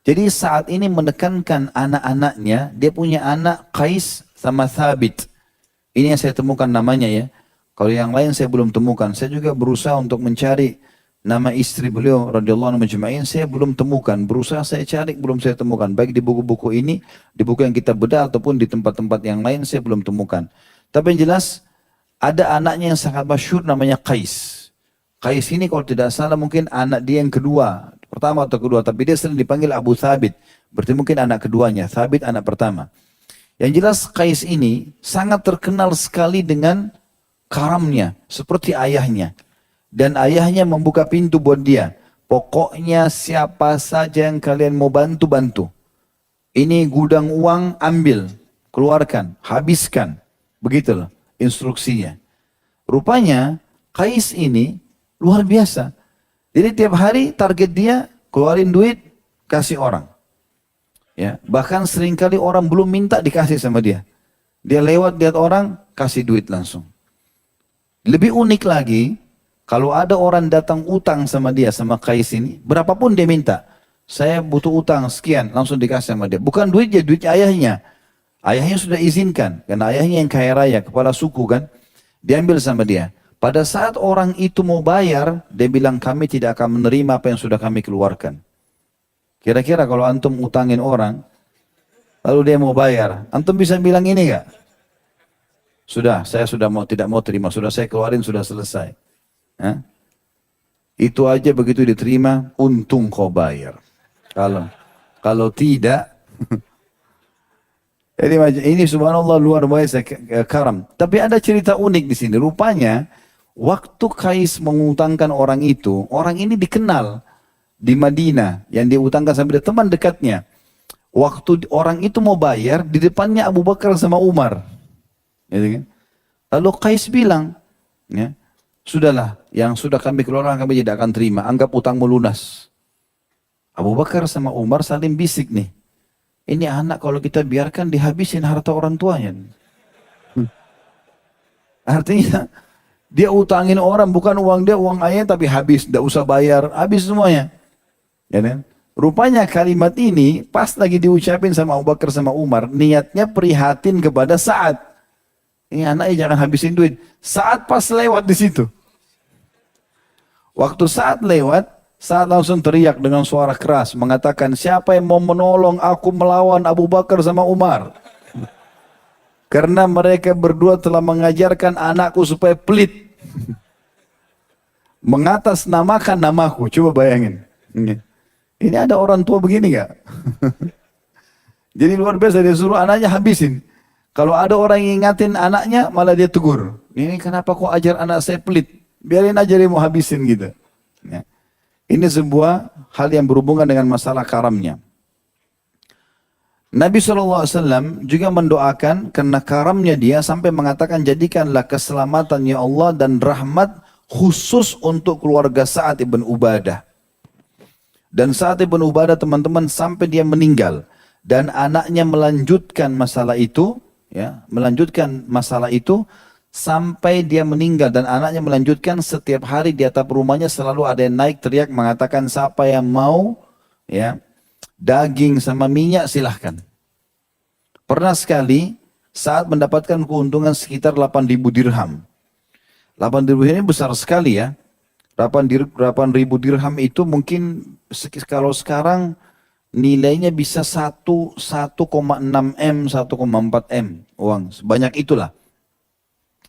Jadi saat ini menekankan anak-anaknya, dia punya anak Qais sama Thabit. Ini yang saya temukan namanya ya. Kalau yang lain saya belum temukan. Saya juga berusaha untuk mencari nama istri beliau radhiyallahu anhu majma'in, saya belum temukan. Berusaha saya cari, belum saya temukan. Baik di buku-buku ini, di buku yang kita bedah ataupun di tempat-tempat yang lain saya belum temukan. Tapi yang jelas ada anaknya yang sangat masyhur namanya Qais. Qais ini kalau tidak salah mungkin anak dia yang kedua, pertama atau kedua, tapi dia sering dipanggil Abu Thabit. Berarti mungkin anak keduanya, Thabit anak pertama. Yang jelas Qais ini sangat terkenal sekali dengan karamnya, seperti ayahnya. Dan ayahnya membuka pintu buat dia. Pokoknya siapa saja yang kalian mau bantu-bantu. Ini gudang uang, ambil, keluarkan, habiskan. Begitulah instruksinya. Rupanya Qais ini luar biasa. Jadi tiap hari target dia keluarin duit, kasih orang. Ya, bahkan seringkali orang belum minta dikasih sama dia. Dia lewat lihat orang, kasih duit langsung. Lebih unik lagi, kalau ada orang datang utang sama dia, sama Qais ini, berapapun dia minta. Saya butuh utang sekian, langsung dikasih sama dia. Bukan duitnya, duit ayahnya. Ayahnya sudah izinkan, karena ayahnya yang kaya raya, kepala suku kan. Diambil sama dia. Pada saat orang itu mau bayar, dia bilang kami tidak akan menerima apa yang sudah kami keluarkan. Kira-kira kalau antum utangin orang, lalu dia mau bayar, antum bisa bilang ini enggak? Sudah, saya sudah tidak mau terima, sudah saya keluarin, sudah selesai. Hah? Itu aja begitu diterima, untung kau bayar. Kalau tidak, jadi ini subhanallah luar biasa karam. Tapi ada cerita unik di sini. Rupanya waktu Qais mengutangkan orang itu, orang ini dikenal di Madinah yang diutangkan sampai dia teman dekatnya. Waktu orang itu mau bayar, di depannya Abu Bakar sama Umar. Gitu kan? Lalu Qais bilang, ya, sudahlah, yang sudah kami keluarkan kami tidak akan terima, anggap utangmu lunas. Abu Bakar sama Umar saling bisik nih. Ini anak kalau kita biarkan dihabisin harta orang tuanya. Artinya dia utangin orang, bukan uang dia, uang ayahnya, tapi habis, tidak usah bayar, habis semuanya. Ya kan? Rupanya kalimat ini pas lagi diucapin sama Abu Bakar sama Umar, niatnya prihatin kepada Sa'ad. Ini anaknya jangan habisin duit. Sa'ad pas lewat di situ. Waktu Sa'ad lewat, Sa'ad langsung teriak dengan suara keras, mengatakan, siapa yang mau menolong aku melawan Abu Bakar sama Umar? Karena mereka berdua telah mengajarkan anakku supaya pelit. Mengatasnamakan namaku. Coba bayangin. Ini ada orang tua begini gak? Jadi luar biasa, dia suruh anaknya habisin. Kalau ada orang yang ingatin anaknya, malah dia tegur. Ini kenapa kok ajar anak saya pelit? Biarin aja dia mau habisin gitu. Ya. Ini sebuah hal yang berhubungan dengan masalah karamnya. Nabi SAW juga mendoakan karena karamnya dia sampai mengatakan jadikanlah keselamatan ya Allah dan rahmat khusus untuk keluarga Sa'ad ibn Ubadah. Dan Sa'ad ibn Ubadah teman-teman sampai dia meninggal dan anaknya melanjutkan masalah itu, ya, melanjutkan masalah itu sampai dia meninggal dan anaknya melanjutkan setiap hari di atap rumahnya selalu ada yang naik teriak mengatakan siapa yang mau ya daging sama minyak silahkan. pernah sekali saat mendapatkan keuntungan sekitar 8.000 dirham. 8.000 ini besar sekali ya. 8.000 dirham itu mungkin kalau sekarang nilainya bisa 1,6 M, 1,4 M uang. Sebanyak itulah.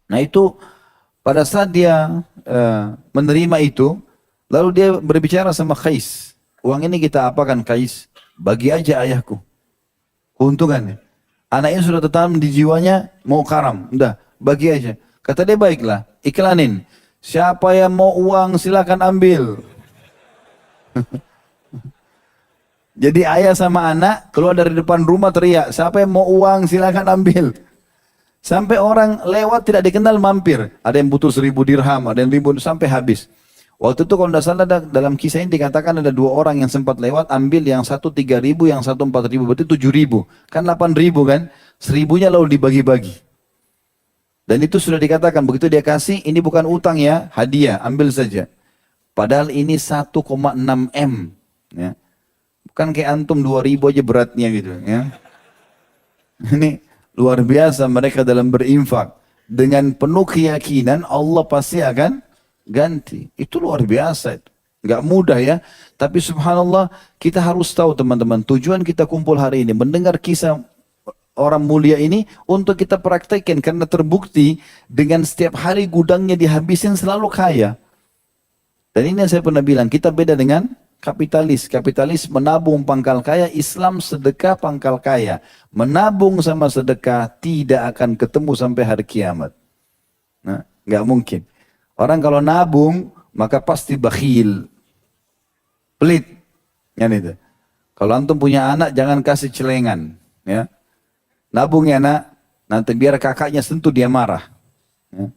Nah itu pada saat dia menerima itu, lalu dia berbicara sama Qais. Uang ini kita apakan Qais? Bagi aja ayahku. Keuntungannya. Anaknya sudah tertanam di jiwanya, mau karam. Udah, bagi aja. Kata dia, baiklah, iklanin. Siapa yang mau uang silakan ambil. Jadi ayah sama anak keluar dari depan rumah teriak, siapa yang mau uang silakan ambil. Sampai orang lewat tidak dikenal mampir. Ada yang butuh 1.000 dirham, ada yang 1.000 sampai habis. Waktu itu kalau tidak salah dalam kisah ini dikatakan ada 2 orang yang sempat lewat ambil, yang satu 3.000, yang satu 4.000, berarti 7.000. Kan 8.000 kan, 1.000-nya lalu dibagi-bagi. Dan itu sudah dikatakan, begitu dia kasih, ini bukan utang ya, hadiah, ambil saja. Padahal ini 1,6 M. Ya. Bukan kayak antum 2.000 aja beratnya gitu. Ya. Ini luar biasa mereka dalam berinfak. Dengan penuh keyakinan Allah pasti akan ganti. Itu luar biasa. Gak mudah ya. Tapi subhanallah kita harus tahu teman-teman. Tujuan kita kumpul hari ini. Mendengar kisah orang mulia ini untuk kita praktekkan. Karena terbukti dengan setiap hari gudangnya dihabisin selalu kaya. Dan ini yang saya pernah bilang. Kita beda dengan kapitalis. Kapitalis menabung pangkal kaya. Islam sedekah pangkal kaya. Menabung sama sedekah tidak akan ketemu sampai hari kiamat. Nah, gak mungkin. Orang kalau nabung maka pasti bakhil. Pelit. Kan itu. Kalau antum punya anak jangan kasih celengan. Ya. Nabung ya nak. Nanti biar kakaknya sentuh dia marah. Ya.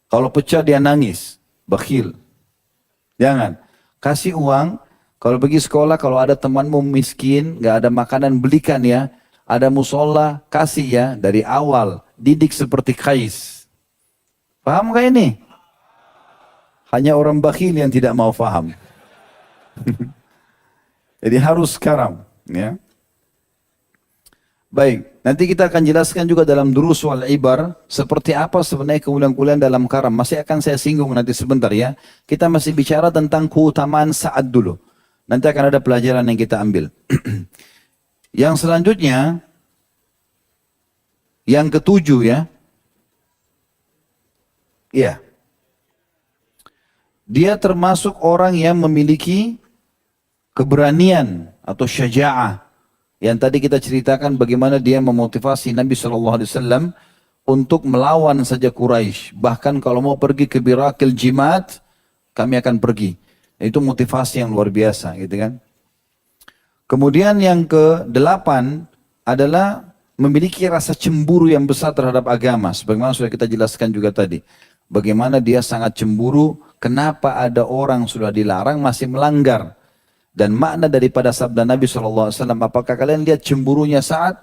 Kalau pecah dia nangis. Bakhil. Jangan. Kasih uang. Kalau pergi sekolah, kalau ada temanmu miskin, gak ada makanan, belikan ya. Ada musola, kasih ya. Dari awal. Didik seperti Qais. Paham gak ini? Hanya orang bakhil yang tidak mau paham. Jadi harus sekarang. Ya. Baik, nanti kita akan jelaskan juga dalam durus wal ibar seperti apa sebenarnya kemuliaan-kemuliaan dalam karam. Masih akan saya singgung nanti sebentar ya. Kita masih bicara tentang keutamaan saat dulu. Nanti akan ada pelajaran yang kita ambil. Yang selanjutnya, yang ketujuh ya. Iya. Dia termasuk orang yang memiliki keberanian atau syaja'ah. Yang tadi kita ceritakan bagaimana dia memotivasi Nabi SAW untuk melawan saja Quraisy. Bahkan kalau mau pergi ke Birakil Jimat, kami akan pergi. Itu motivasi yang luar biasa, gitu kan. Kemudian yang ke-8 adalah memiliki rasa cemburu yang besar terhadap agama. Sebagaimana sudah kita jelaskan juga tadi. Bagaimana dia sangat cemburu, kenapa ada orang sudah dilarang masih melanggar. Dan makna daripada sabda Nabi SAW, apakah kalian lihat cemburunya saat?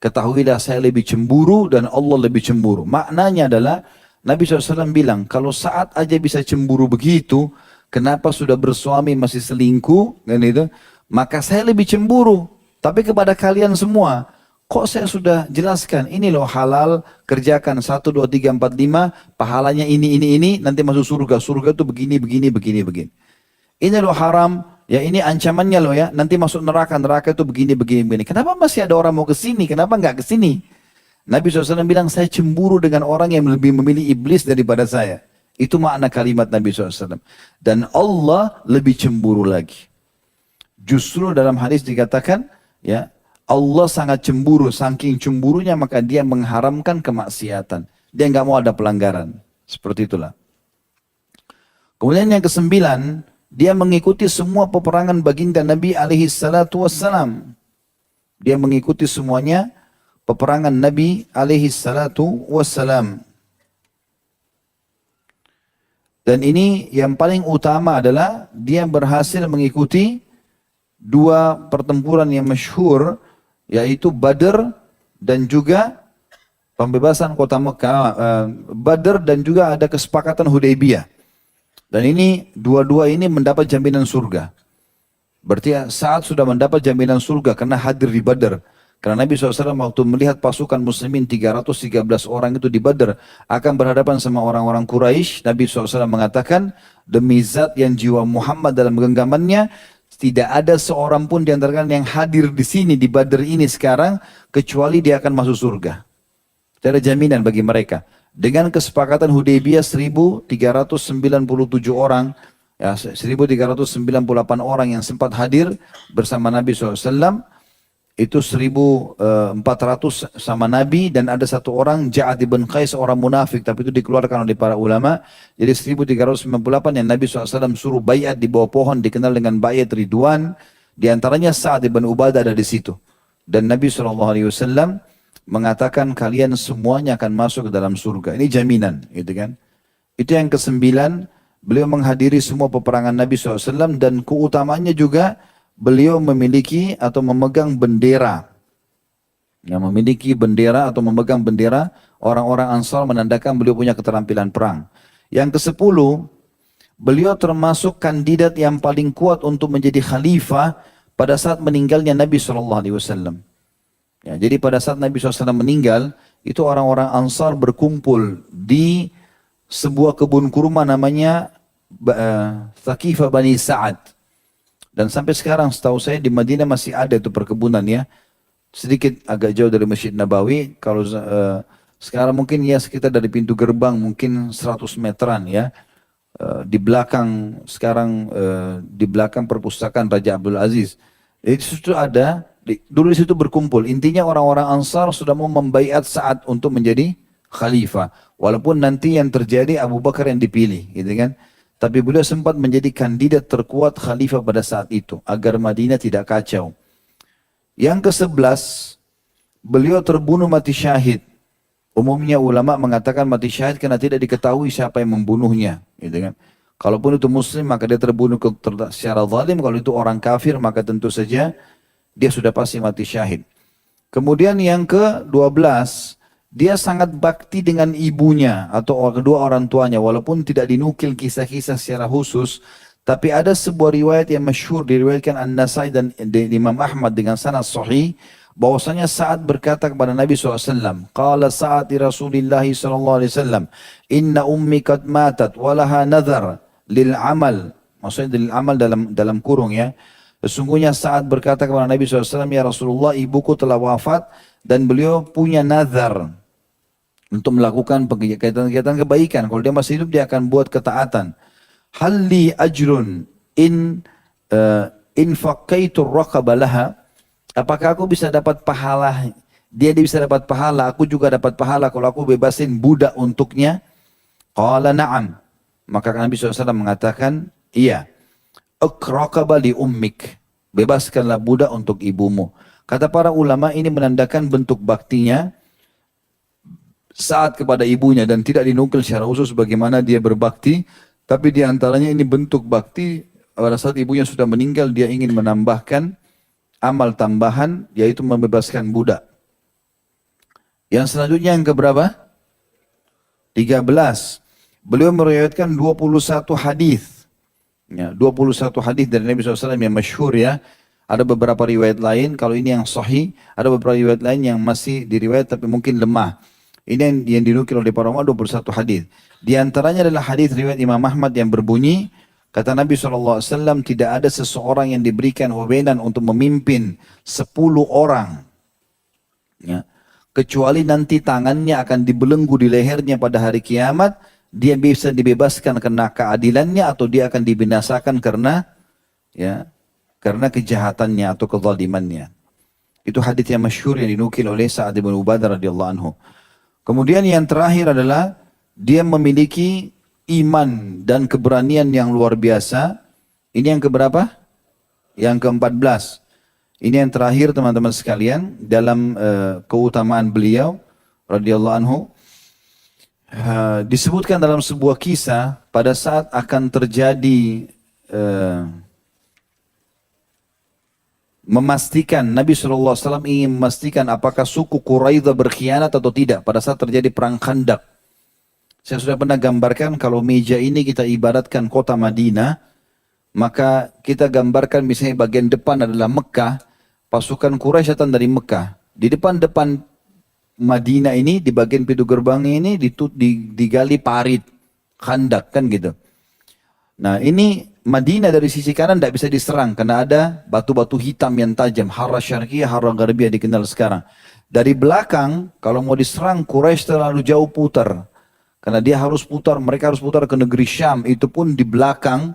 Ketahuilah saya lebih cemburu dan Allah lebih cemburu. Maknanya adalah Nabi SAW bilang, kalau saat aja bisa cemburu begitu, kenapa sudah bersuami masih selingkuh? Kan itu, maka saya lebih cemburu. Tapi kepada kalian semua, kok saya sudah jelaskan, ini loh halal, kerjakan 1, 2, 3, 4, 5, pahalanya ini, nanti masuk surga. Surga itu begini. Ini loh haram, ya ini ancamannya loh ya, nanti masuk neraka itu begini. Kenapa masih ada orang mau ke sini? Kenapa nggak ke sini? Nabi SAW bilang, saya cemburu dengan orang yang lebih memilih iblis daripada saya. Itu makna kalimat Nabi SAW. Dan Allah lebih cemburu lagi. Justru dalam hadis dikatakan, ya Allah sangat cemburu, saking cemburunya maka dia mengharamkan kemaksiatan. Dia nggak mau ada pelanggaran. Seperti itulah. Kemudian yang ke-9, dia mengikuti semua peperangan baginda Nabi alaihi salatu wassalam. Dia mengikuti semuanya peperangan Nabi alaihi salatu wassalam. Dan ini yang paling utama adalah dia berhasil mengikuti 2 pertempuran yang masyhur, yaitu Badr dan juga pembebasan kota Mekah. Badr dan juga ada kesepakatan Hudaybiyah. Dan ini dua-dua ini mendapat jaminan surga. Berarti saat sudah mendapat jaminan surga karena hadir di Badr. Karena Nabi SAW waktu melihat pasukan muslimin 313 orang itu di Badr akan berhadapan sama orang-orang Quraisy, Nabi SAW mengatakan, demi zat yang jiwa Muhammad dalam genggamannya, tidak ada seorang pun di antara kalian yang hadir di sini di Badr ini sekarang kecuali dia akan masuk surga. Tidak ada jaminan bagi mereka. Dengan kesepakatan Hudaybiyah 1397 orang, ya 1398 orang yang sempat hadir bersama Nabi SAW, itu 1400 sama Nabi dan ada satu orang Ja'ad ibn Qais orang munafik tapi itu dikeluarkan oleh para ulama. Jadi 1398 yang Nabi SAW suruh bayat di bawah pohon dikenal dengan bayat Ridwan. Di antaranya Sa'ad ibn Ubadah ada di situ. Dan Nabi SAW mengatakan kalian semuanya akan masuk ke dalam surga. Ini jaminan, gitu kan? Itu yang kesembilan, beliau menghadiri semua peperangan Nabi SAW dan keutamaannya juga beliau memiliki atau memegang bendera. Yang memiliki bendera atau memegang bendera orang-orang Ansar menandakan beliau punya keterampilan perang. Yang kesepuluh, beliau termasuk kandidat yang paling kuat untuk menjadi khalifah pada saat meninggalnya Nabi SAW. Ya, jadi pada saat Nabi SAW meninggal, itu orang-orang Ansar berkumpul di sebuah kebun kurma namanya Thaqifah Bani Sa'ad. Dan sampai sekarang setahu saya di Madinah masih ada itu perkebunan ya. Sedikit agak jauh dari Masjid Nabawi. Kalau sekarang mungkin ya sekitar dari pintu gerbang mungkin 100 meteran ya. Di belakang sekarang di belakang perpustakaan Raja Abdul Aziz. Di situ ada, dulu di situ berkumpul. Intinya orang-orang Ansar sudah mau membaiat Sa'ad untuk menjadi khalifah. Walaupun nanti yang terjadi Abu Bakar yang dipilih, gitu kan. Tapi beliau sempat menjadi kandidat terkuat khalifah pada saat itu. Agar Madinah tidak kacau. Yang ke-11, beliau terbunuh mati syahid. Umumnya ulama mengatakan mati syahid karena tidak diketahui siapa yang membunuhnya. Gitu kan. Kalaupun itu muslim maka dia terbunuh secara zalim. Kalau itu orang kafir maka tentu saja dia sudah pasti mati syahid. Kemudian yang ke-12, dia sangat bakti dengan ibunya atau kedua orang tuanya walaupun tidak dinukil kisah-kisah secara khusus, tapi ada sebuah riwayat yang masyhur diriwayatkan An-Nasai dan Imam Ahmad dengan sanad sahih bahwasanya Sa'ad berkata kepada Nabi SAW, qala Sa'ad Rasulullah SAW, inna ummi qad matat walaha nadhar lil amal, maksudnya lil amal dalam kurung ya. Sesungguhnya Sa'ad berkata kepada Nabi SAW, ya Rasulullah, ibuku telah wafat dan beliau punya nazar untuk melakukan kegiatan-kegiatan kebaikan. Kalau dia masih hidup, dia akan buat ketaatan. Halli ajrun in faqaitur raqaba laha. Apakah aku bisa dapat pahala? Dia bisa dapat pahala, aku juga dapat pahala kalau aku bebasin budak untuknya. Qala na'am. Maka Nabi SAW mengatakan, iya. Raqaba li ummik. Bebaskanlah budak untuk ibumu. Kata para ulama ini menandakan bentuk baktinya Sa'ad kepada ibunya dan tidak dinukil secara khusus bagaimana dia berbakti, tapi diantaranya ini bentuk bakti pada saat ibunya sudah meninggal dia ingin menambahkan amal tambahan yaitu membebaskan budak. Yang selanjutnya yang keberapa? 13. Beliau meriwayatkan 21 hadis. Ya, 21 hadis dari Nabi SAW yang masyhur ya. Ada beberapa riwayat lain, kalau ini yang sahih, ada beberapa riwayat lain yang masih diriwayat tapi mungkin lemah. Ini yang dinukil oleh para ulama 21 hadis. Di antaranya adalah hadis riwayat Imam Ahmad yang berbunyi, kata Nabi SAW, tidak ada seseorang yang diberikan wewenang untuk memimpin 10 orang. Ya. Kecuali nanti tangannya akan dibelenggu di lehernya pada hari kiamat, dia bisa dibebaskan karena keadilannya atau dia akan dibinasakan karena kejahatannya atau kezalimannya. Itu hadis yang masyhur yang dinukil oleh Sa'ad bin Ubadah radhiyallahu anhu. Kemudian yang terakhir adalah dia memiliki iman dan keberanian yang luar biasa. Ini yang keberapa? Yang ke-14. Ini yang terakhir teman-teman sekalian dalam keutamaan beliau radhiyallahu anhu. Disebutkan dalam sebuah kisah pada saat akan terjadi memastikan Nabi SAW ingin memastikan apakah suku Quraidah berkhianat atau tidak pada saat terjadi perang Khandaq. Saya sudah pernah gambarkan kalau meja ini kita ibaratkan kota Madinah, maka kita gambarkan misalnya bagian depan adalah Mekah, pasukan Quraisy datang dari Mekah. Di depan-depan Madinah ini, di bagian pintu gerbangnya ini digali parit, khandak kan gitu. Nah ini Madinah dari sisi kanan tidak bisa diserang karena ada batu-batu hitam yang tajam. Harra Syarqiyah, Harra Gharbiyah dikenal sekarang. Dari belakang kalau mau diserang Quraisy terlalu jauh putar. Karena dia harus putar, mereka harus putar ke negeri Syam. Itu pun di belakang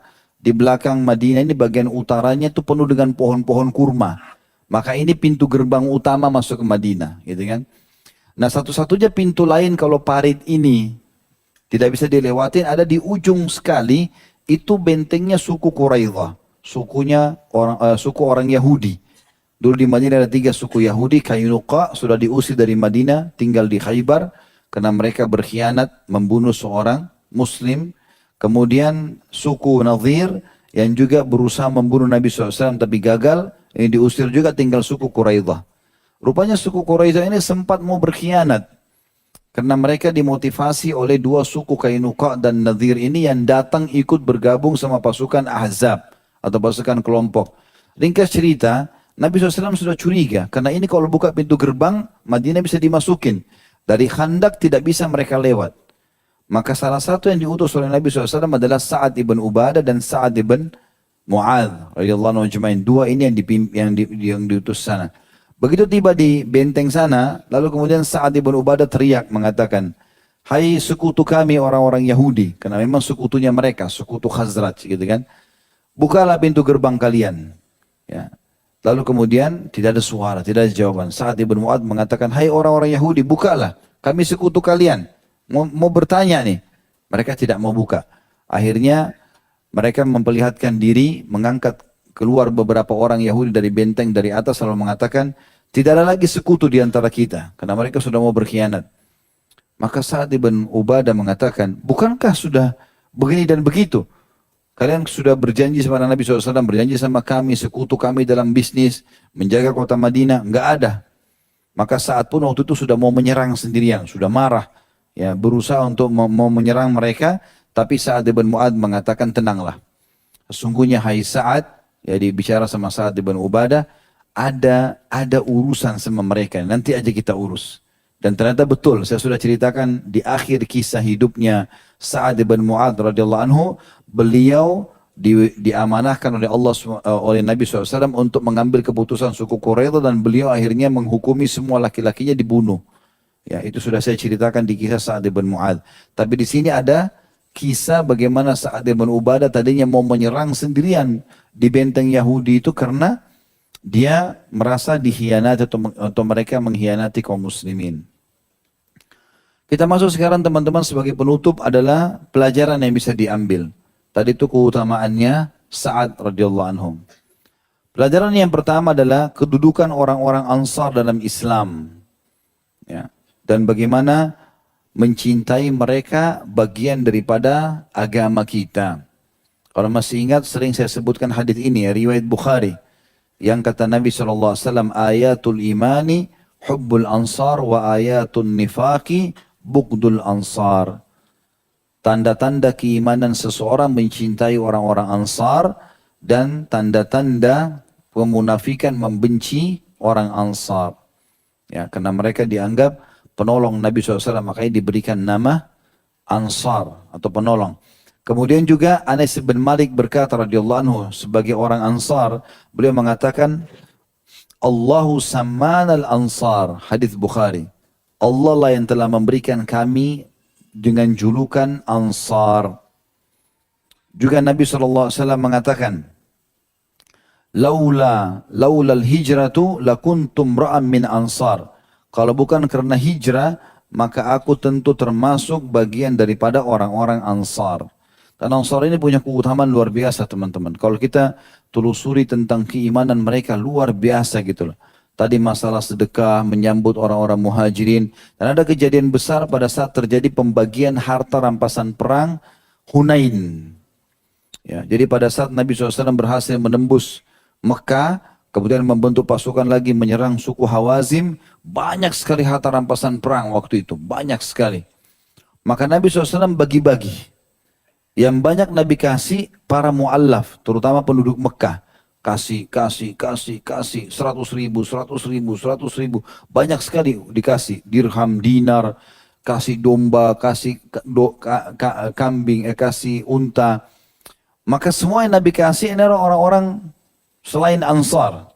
Madinah ini bagian utaranya itu penuh dengan pohon-pohon kurma. Maka ini pintu gerbang utama masuk ke Madinah, gitu kan. Nah satu-satunya pintu lain kalau parit ini tidak bisa dilewatin ada di ujung sekali, itu bentengnya suku Quraidah, suku orang Yahudi. Dulu di Madinah ada 3 suku Yahudi, Kainuqa sudah diusir dari Madinah, tinggal di Khaybar karena mereka berkhianat membunuh seorang Muslim. Kemudian suku Nadhir yang juga berusaha membunuh Nabi SAW tapi gagal, ini diusir juga, tinggal suku Quraidah. Rupanya suku Quraidah ini sempat mau berkhianat. Karena mereka dimotivasi oleh 2 suku Kainuqa dan Nadhir ini yang datang ikut bergabung sama pasukan Ahzab atau pasukan kelompok. Ringkas cerita, Nabi SAW sudah curiga. Karena ini kalau buka pintu gerbang, Madinah bisa dimasukin. Dari khandak tidak bisa mereka lewat. Maka salah satu yang diutus oleh Nabi SAW adalah Sa'ad ibn Ubadah dan Sa'ad ibn Mu'adh radhiyallahu anhu ajma'in. 2 ini yang diutus sana. Begitu tiba di benteng sana, lalu kemudian Sa'ad ibn Ubadah teriak mengatakan, hai sekutu kami orang-orang Yahudi, karena memang sekutunya mereka, sekutu Khazraj gitu kan. Bukalah pintu gerbang kalian. Ya. Lalu kemudian tidak ada suara, tidak ada jawaban. Sa'ad ibn Mu'adh mengatakan, hai orang-orang Yahudi, bukalah, kami sekutu kalian. Mau bertanya nih. Mereka tidak mau buka. Akhirnya mereka memperlihatkan diri, mengangkat keluar beberapa orang Yahudi dari benteng dari atas lalu mengatakan, tidak ada lagi sekutu di antara kita karena mereka sudah mau berkhianat. Maka Sa'ad ibn Ubadah mengatakan, bukankah sudah begini dan begitu? Kalian sudah berjanji sama Nabi SAW, berjanji sama kami, sekutu kami dalam bisnis, menjaga kota Madinah, enggak ada. Maka Sa'ad pun waktu itu sudah mau menyerang sendirian, sudah marah, ya berusaha untuk mau menyerang mereka, tapi Sa'ad ibn Mu'adh mengatakan, tenanglah. Sesungguhnya hai Sa'ad, ya bicara sama Sa'ad ibn Ubadah, ada urusan sama mereka, nanti aja kita urus. Dan ternyata betul, saya sudah ceritakan di akhir kisah hidupnya Sa'ad ibn Mu'adh radhiyallahu anhu, beliau diamanahkan oleh Allah oleh Nabi SAW untuk mengambil keputusan suku Quraidah dan beliau akhirnya menghukumi semua laki-lakinya dibunuh. Ya, itu sudah saya ceritakan di kisah Sa'ad ibn Mu'adh. Tapi di sini ada kisah bagaimana Sa'ad ibn Ubadah tadinya mau menyerang sendirian di benteng Yahudi itu karena dia merasa dikhianati atau mereka mengkhianati kaum muslimin. Kita masuk sekarang teman-teman sebagai penutup adalah pelajaran yang bisa diambil. Tadi itu keutamaannya Sa'ad radhiyallahu anhum. Pelajaran yang pertama adalah kedudukan orang-orang Ansar dalam Islam. Ya. Dan bagaimana mencintai mereka bagian daripada agama kita. Kalau masih ingat sering saya sebutkan hadis ini ya, riwayat Bukhari. Yang kata Nabi SAW, ayatul imani hubbul ansar wa ayatul nifaki bughdul ansar. Tanda-tanda keimanan seseorang mencintai orang-orang Ansar dan tanda-tanda kemunafikan membenci orang Ansar. Ya, karena mereka dianggap penolong Nabi SAW, makanya diberikan nama Ansar atau penolong. Kemudian juga Anas bin Malik berkata radhiyallahu anhu sebagai orang Ansar, beliau mengatakan, Allahu sammanal ansar, hadis Bukhari. Allah lah yang telah memberikan kami dengan julukan Ansar. Juga Nabi SAW mengatakan, Laula al-hijratu lakuntum ra'am min ansar. Kalau bukan karena hijrah, maka aku tentu termasuk bagian daripada orang-orang Ansar. Dan Ansar ini punya keutamaan luar biasa teman-teman. Kalau kita telusuri tentang keimanan mereka luar biasa gitu loh. Tadi masalah sedekah, menyambut orang-orang muhajirin. Dan ada kejadian besar pada saat terjadi pembagian harta rampasan perang Hunain. Ya, jadi pada saat Nabi SAW berhasil menembus Mekah, kemudian membentuk pasukan lagi menyerang suku Hawazim, banyak sekali harta rampasan perang waktu itu, banyak sekali. Maka Nabi SAW bagi-bagi. Yang banyak Nabi kasih para mu'allaf, terutama penduduk Mekah. kasih, 100.000, 100.000, 100.000. Banyak sekali dikasih, dirham, dinar, kasih domba, kasih kambing, kasih unta. Maka semua yang Nabi kasih ini adalah orang-orang selain Ansar.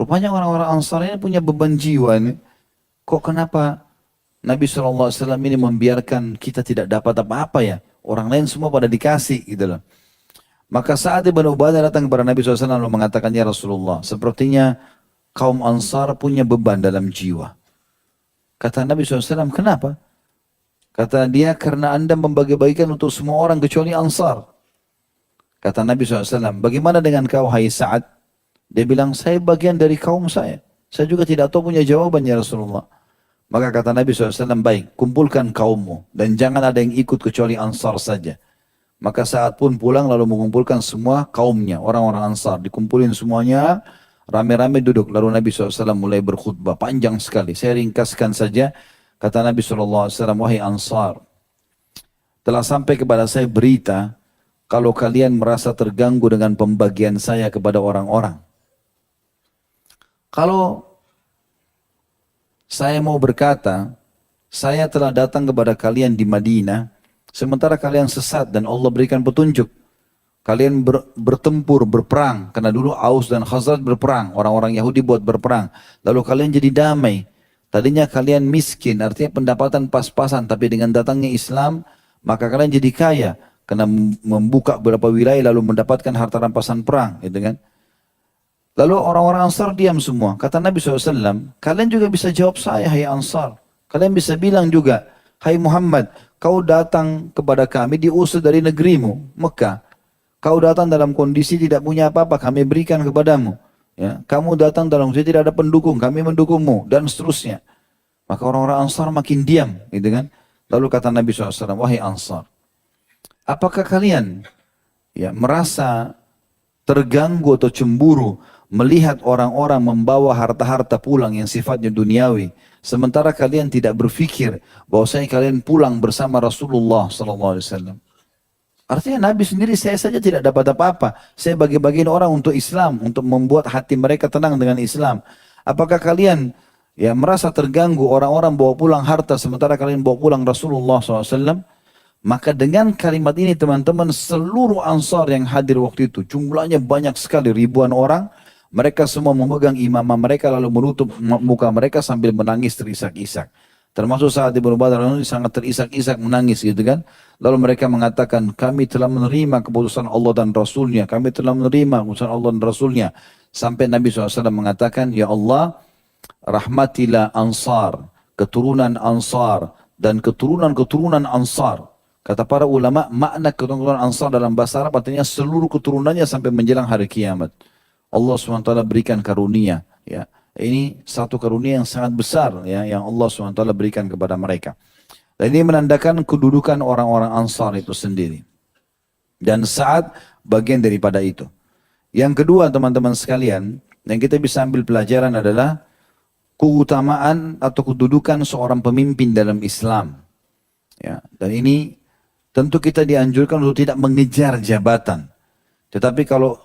Rupanya orang-orang Ansar ini punya beban jiwa ini. Kok kenapa Nabi SAW ini membiarkan kita tidak dapat apa-apa ya? Orang lain semua pada dikasih gitu loh. Maka saat Ibnu Ubadah datang kepada Nabi SAW lalu mengatakan, ya Rasulullah, sepertinya kaum Ansar punya beban dalam jiwa. Kata Nabi SAW, kenapa? Kata dia, karena anda membagi-bagikan untuk semua orang kecuali Ansar. Kata Nabi SAW, bagaimana dengan kau hai Sa'ad? Dia bilang, saya bagian dari kaum saya. Saya juga tidak tahu punya jawaban ya Rasulullah. Maka kata Nabi SAW, baik, kumpulkan kaummu. Dan jangan ada yang ikut kecuali Ansar saja. Maka saat pun pulang lalu mengumpulkan semua kaumnya, orang-orang Ansar. Dikumpulin semuanya, rame-rame duduk. Lalu Nabi SAW mulai berkhutbah, panjang sekali. Saya ringkaskan saja. Kata Nabi SAW, wahai Ansar, telah sampai kepada saya berita, kalau kalian merasa terganggu dengan pembagian saya kepada orang-orang. Kalau saya mau berkata, saya telah datang kepada kalian di Madinah, sementara kalian sesat dan Allah berikan petunjuk. Kalian bertempur, berperang, karena dulu Aus dan Khazraj berperang, orang-orang Yahudi buat berperang. Lalu kalian jadi damai. Tadinya kalian miskin, artinya pendapatan pas-pasan, tapi dengan datangnya Islam, maka kalian jadi kaya. Karena membuka beberapa wilayah lalu mendapatkan harta rampasan perang, gitu kan. Lalu orang-orang Ansar diam semua. Kata Nabi SAW, kalian juga bisa jawab saya, hai Ansar. Kalian bisa bilang juga, hai Muhammad, kau datang kepada kami diusir dari negerimu, Mekah. Kau datang dalam kondisi tidak punya apa-apa, kami berikan kepadamu. Ya, kamu datang dalam kondisi tidak ada pendukung, kami mendukungmu, dan seterusnya. Maka orang-orang Ansar makin diam, gitu kan. Lalu kata Nabi SAW, wahai Ansar, apakah kalian merasa terganggu atau cemburu melihat orang-orang membawa harta-harta pulang yang sifatnya duniawi, sementara kalian tidak berpikir bahwasanya kalian pulang bersama Rasulullah SAW? Artinya Nabi sendiri, saya saja tidak dapat apa-apa. Saya bagi-bagiin orang untuk Islam, untuk membuat hati mereka tenang dengan Islam. Apakah kalian merasa terganggu orang-orang bawa pulang harta sementara kalian bawa pulang Rasulullah SAW? Maka dengan kalimat ini teman-teman, seluruh Ansar yang hadir waktu itu, jumlahnya banyak sekali, ribuan orang, mereka semua memegang imamah mereka lalu menutup muka mereka sambil menangis terisak-isak. Termasuk saat Ibnu Ubadah sangat terisak-isak menangis gitu kan. Lalu mereka mengatakan, kami telah menerima keputusan Allah dan Rasulnya, kami telah menerima keputusan Allah dan Rasulnya. Sampai Nabi SAW mengatakan, ya Allah, rahmatilah Ansar, keturunan Ansar, dan keturunan-keturunan Ansar. Kata para ulama, makna keturunan Ansar dalam bahasa Arab artinya seluruh keturunannya sampai menjelang hari kiamat. Allah SWT berikan karunia. Ya. Ini satu karunia yang sangat besar yang Allah SWT berikan kepada mereka. Dan ini menandakan kedudukan orang-orang Ansar itu sendiri. Dan saat bagian daripada itu. Yang kedua teman-teman sekalian, yang kita bisa ambil pelajaran adalah keutamaan atau kedudukan seorang pemimpin dalam Islam. Ya. Dan ini tentu kita dianjurkan untuk tidak mengejar jabatan. Tetapi kalau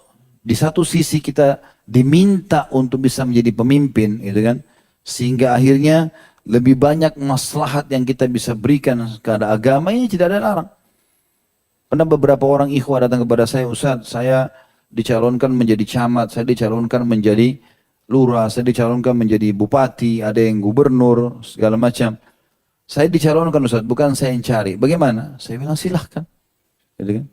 di satu sisi kita diminta untuk bisa menjadi pemimpin, gitu kan, sehingga akhirnya lebih banyak maslahat yang kita bisa berikan kepada agama, ini tidak ada larang. Pernah beberapa orang ikhwah datang kepada saya, Ustaz, saya dicalonkan menjadi camat, saya dicalonkan menjadi lurah, saya dicalonkan menjadi bupati, ada yang gubernur, segala macam. Saya dicalonkan Ustaz, bukan saya yang cari. Bagaimana? Saya bilang silahkan. Gitu kan?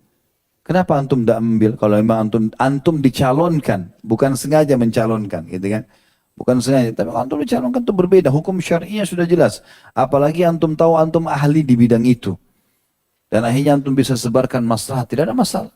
Kenapa antum tidak ambil? Kalau memang antum dicalonkan, bukan sengaja mencalonkan, gitu kan? Bukan sengaja, tapi antum dicalonkan itu berbeda. Hukum syariahnya sudah jelas. Apalagi antum tahu antum ahli di bidang itu. Dan akhirnya antum bisa sebarkan masalah, tidak ada masalah.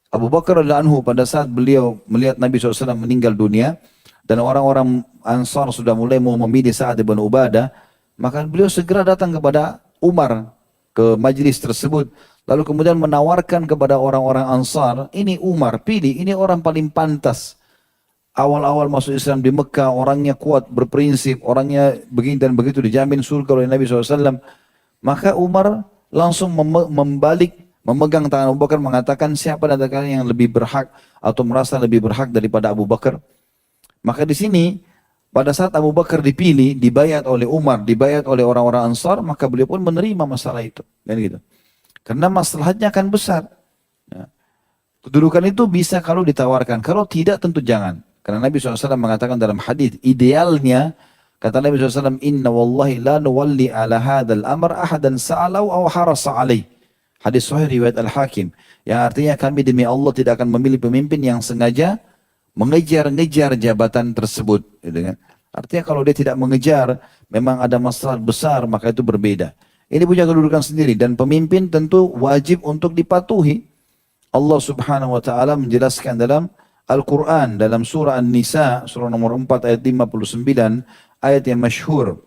Abu Bakar radhiyallahu anhu pada saat beliau melihat Nabi SAW meninggal dunia, dan orang-orang Ansar sudah mulai mau memilih Sa'ad bin Ubadah, maka beliau segera datang kepada Umar ke majlis tersebut. Lalu kemudian menawarkan kepada orang-orang Ansar, ini Umar, pilih, ini orang paling pantas. Awal-awal masuk Islam di Mekah, orangnya kuat, berprinsip, orangnya begini dan begitu, dijamin surga oleh Nabi SAW. Maka Umar langsung membalik memegang tangan Abu Bakar mengatakan, siapa dari kalian yang lebih berhak atau merasa lebih berhak daripada Abu Bakar? Maka di sini pada saat Abu Bakar dipilih, dibayat oleh Umar, dibayat oleh orang-orang Ansar, maka beliau pun menerima masalah itu, kan gitu. Karena masalahnya akan besar. Ya. Kedudukan itu bisa kalau ditawarkan, kalau tidak tentu jangan. Karena Nabi SAW mengatakan dalam hadis, idealnya kata Nabi SAW, Inna wallahi la nuwalli ala hadal amr ahadan sa'alau aw harasa alaih. Hadis sahih riwayat Al-Hakim. Yang artinya kami demi Allah tidak akan memilih pemimpin yang sengaja mengejar-ngejar jabatan tersebut. Gitu kan? Artinya kalau dia tidak mengejar, memang ada masalah besar, maka itu berbeda. Ini punya kedudukan sendiri. Dan pemimpin tentu wajib untuk dipatuhi. Allah subhanahu wa ta'ala menjelaskan dalam Al-Quran, dalam surah An-Nisa, surah nomor 4 ayat 59, ayat yang masyhur.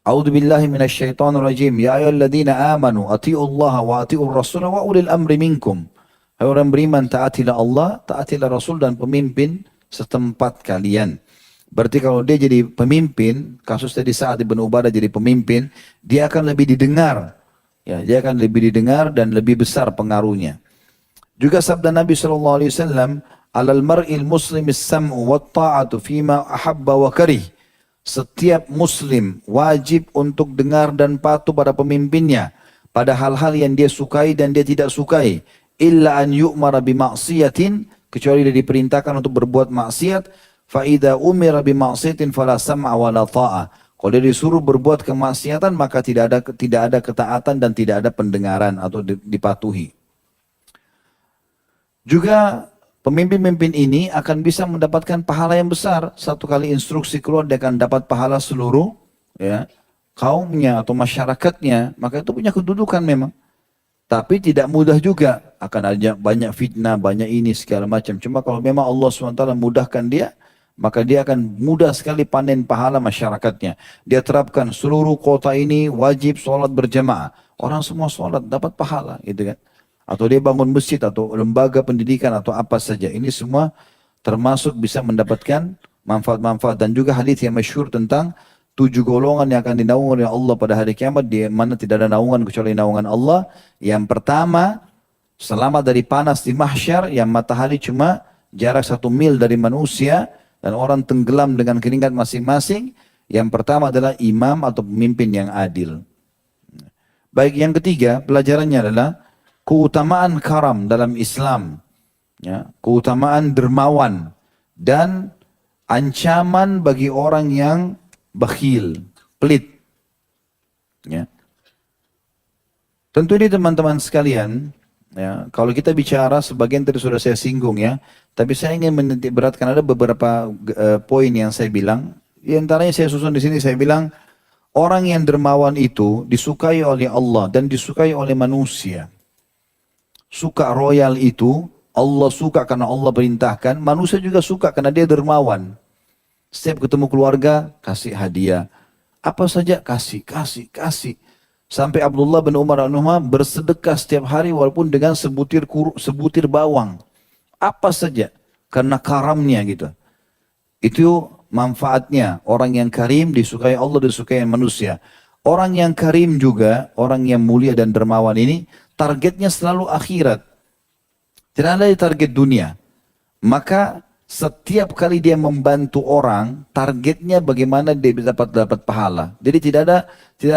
A'udzu billahi minasyaitonir rajim. Ya ayyuhalladzina amanu athi'u Allah wa athi'ur rasul wa ulil amri minkum. Hai orang beriman, taatilah Allah, taatilah Rasul dan pemimpin setempat kalian. Berarti kalau dia jadi pemimpin, kasus tadi Sa'ad bin Ubadah jadi pemimpin, dia akan lebih didengar. Ya, dia akan lebih didengar dan lebih besar pengaruhnya. Juga sabda Nabi SAW, Alal mar'il muslimis sam'u wa ta'atu fima ahabba wa karih. Setiap muslim wajib untuk dengar dan patuh pada pemimpinnya pada hal-hal yang dia sukai dan dia tidak sukai. Illa an yu'mara bima'siyatin, kecuali dia diperintahkan untuk berbuat maksiat. Fa idza umira bima'siyatin fala sam'a wa la ta'a. Kalau dia disuruh berbuat kemaksiatan, maka tidak ada ketaatan dan tidak ada pendengaran atau dipatuhi. Juga pemimpin-pemimpin ini akan bisa mendapatkan pahala yang besar. Satu kali instruksi keluar, dia akan dapat pahala seluruh ya, kaumnya atau masyarakatnya. Maka itu punya kedudukan memang. Tapi tidak mudah juga. Akan ada banyak fitnah, banyak ini segala macam. Cuma kalau memang Allah SWT mudahkan dia, maka dia akan mudah sekali panen pahala masyarakatnya. Dia terapkan seluruh kota ini wajib sholat berjamaah. Orang semua sholat dapat pahala, gitu kan. Atau dia bangun masjid atau lembaga pendidikan atau apa saja. Ini semua termasuk bisa mendapatkan manfaat-manfaat. Dan juga hadis yang masyhur tentang 7 golongan yang akan dinaungi oleh Allah pada hari kiamat, di mana tidak ada naungan kecuali naungan Allah. Yang pertama, selamat dari panas di mahsyar, yang matahari cuma jarak 1 mil dari manusia, dan orang tenggelam dengan keringat masing-masing. Yang pertama adalah imam atau pemimpin yang adil. Baik, yang ketiga, pelajarannya adalah keutamaan karam dalam Islam. Ya, keutamaan dermawan dan ancaman bagi orang yang bakhil, pelit. Ya. Tentu ini teman-teman sekalian, ya, kalau kita bicara, sebagian tadi sudah saya singgung ya, tapi saya ingin menitik beratkan ada beberapa poin yang saya bilang. Di antaranya saya susun di sini, saya bilang orang yang dermawan itu disukai oleh Allah dan disukai oleh manusia. Suka royal itu Allah suka karena Allah perintahkan, manusia juga suka karena dia dermawan. Setiap ketemu keluarga, kasih hadiah. Apa saja kasih. Sampai Abdullah bin Umar bersedekah setiap hari walaupun dengan sebutir bawang. Apa saja. Karena karamnya gitu. Itu manfaatnya. Orang yang karim disukai Allah, disukai manusia. Orang yang karim juga, orang yang mulia dan dermawan ini, targetnya selalu akhirat. Tidak ada target dunia. Maka setiap kali dia membantu orang, targetnya bagaimana dia dapat pahala. Jadi tidak ada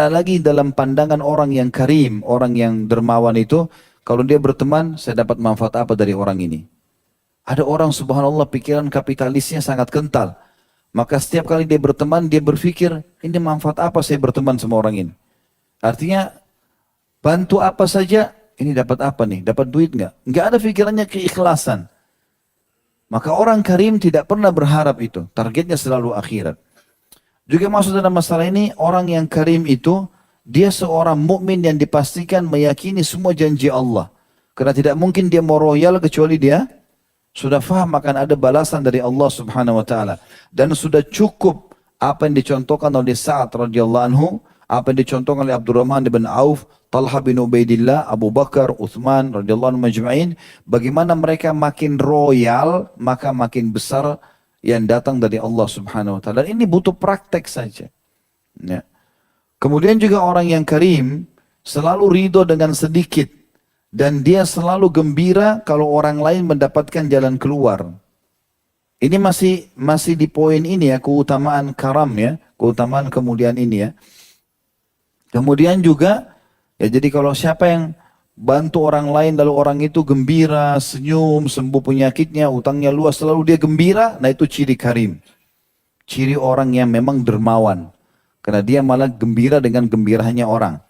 lagi dalam pandangan orang yang karim, orang yang dermawan itu, kalau dia berteman, saya dapat manfaat apa dari orang ini. Ada orang subhanallah pikiran kapitalisnya sangat kental. Maka setiap kali dia berteman, dia berpikir, ini manfaat apa saya berteman sama orang ini. Artinya, bantu apa saja, ini dapat apa nih, dapat duit nggak? Nggak ada pikirannya keikhlasan. Maka orang karim tidak pernah berharap itu. Targetnya selalu akhirat. Juga masuk dalam masalah ini, orang yang karim itu, dia seorang mukmin yang dipastikan meyakini semua janji Allah. Karena tidak mungkin dia mau royal kecuali dia sudah faham akan ada balasan dari Allah subhanahu wa ta'ala. Dan sudah cukup apa yang dicontohkan oleh Sa'ad radhiyallahu anhu, apa yang dicontohkan oleh Abdurrahman bin Auf, Talha bin Ubaidillah, Abu Bakar, Uthman radhiyallahu anhu majma'in, bagaimana mereka makin royal, maka makin besar yang datang dari Allah subhanahu wa ta'ala. Ini butuh praktek saja. Ya. Kemudian juga orang yang karim selalu ridho dengan sedikit. Dan dia selalu gembira kalau orang lain mendapatkan jalan keluar. Ini masih di poin ini ya, keutamaan karam ya, keutamaan kemuliaan ini ya. Kemudian juga, ya jadi kalau siapa yang bantu orang lain lalu orang itu gembira, senyum, sembuh penyakitnya, utangnya luas, selalu dia gembira, nah itu ciri karim. Ciri orang yang memang dermawan. Karena dia malah gembira dengan gembiranya orang.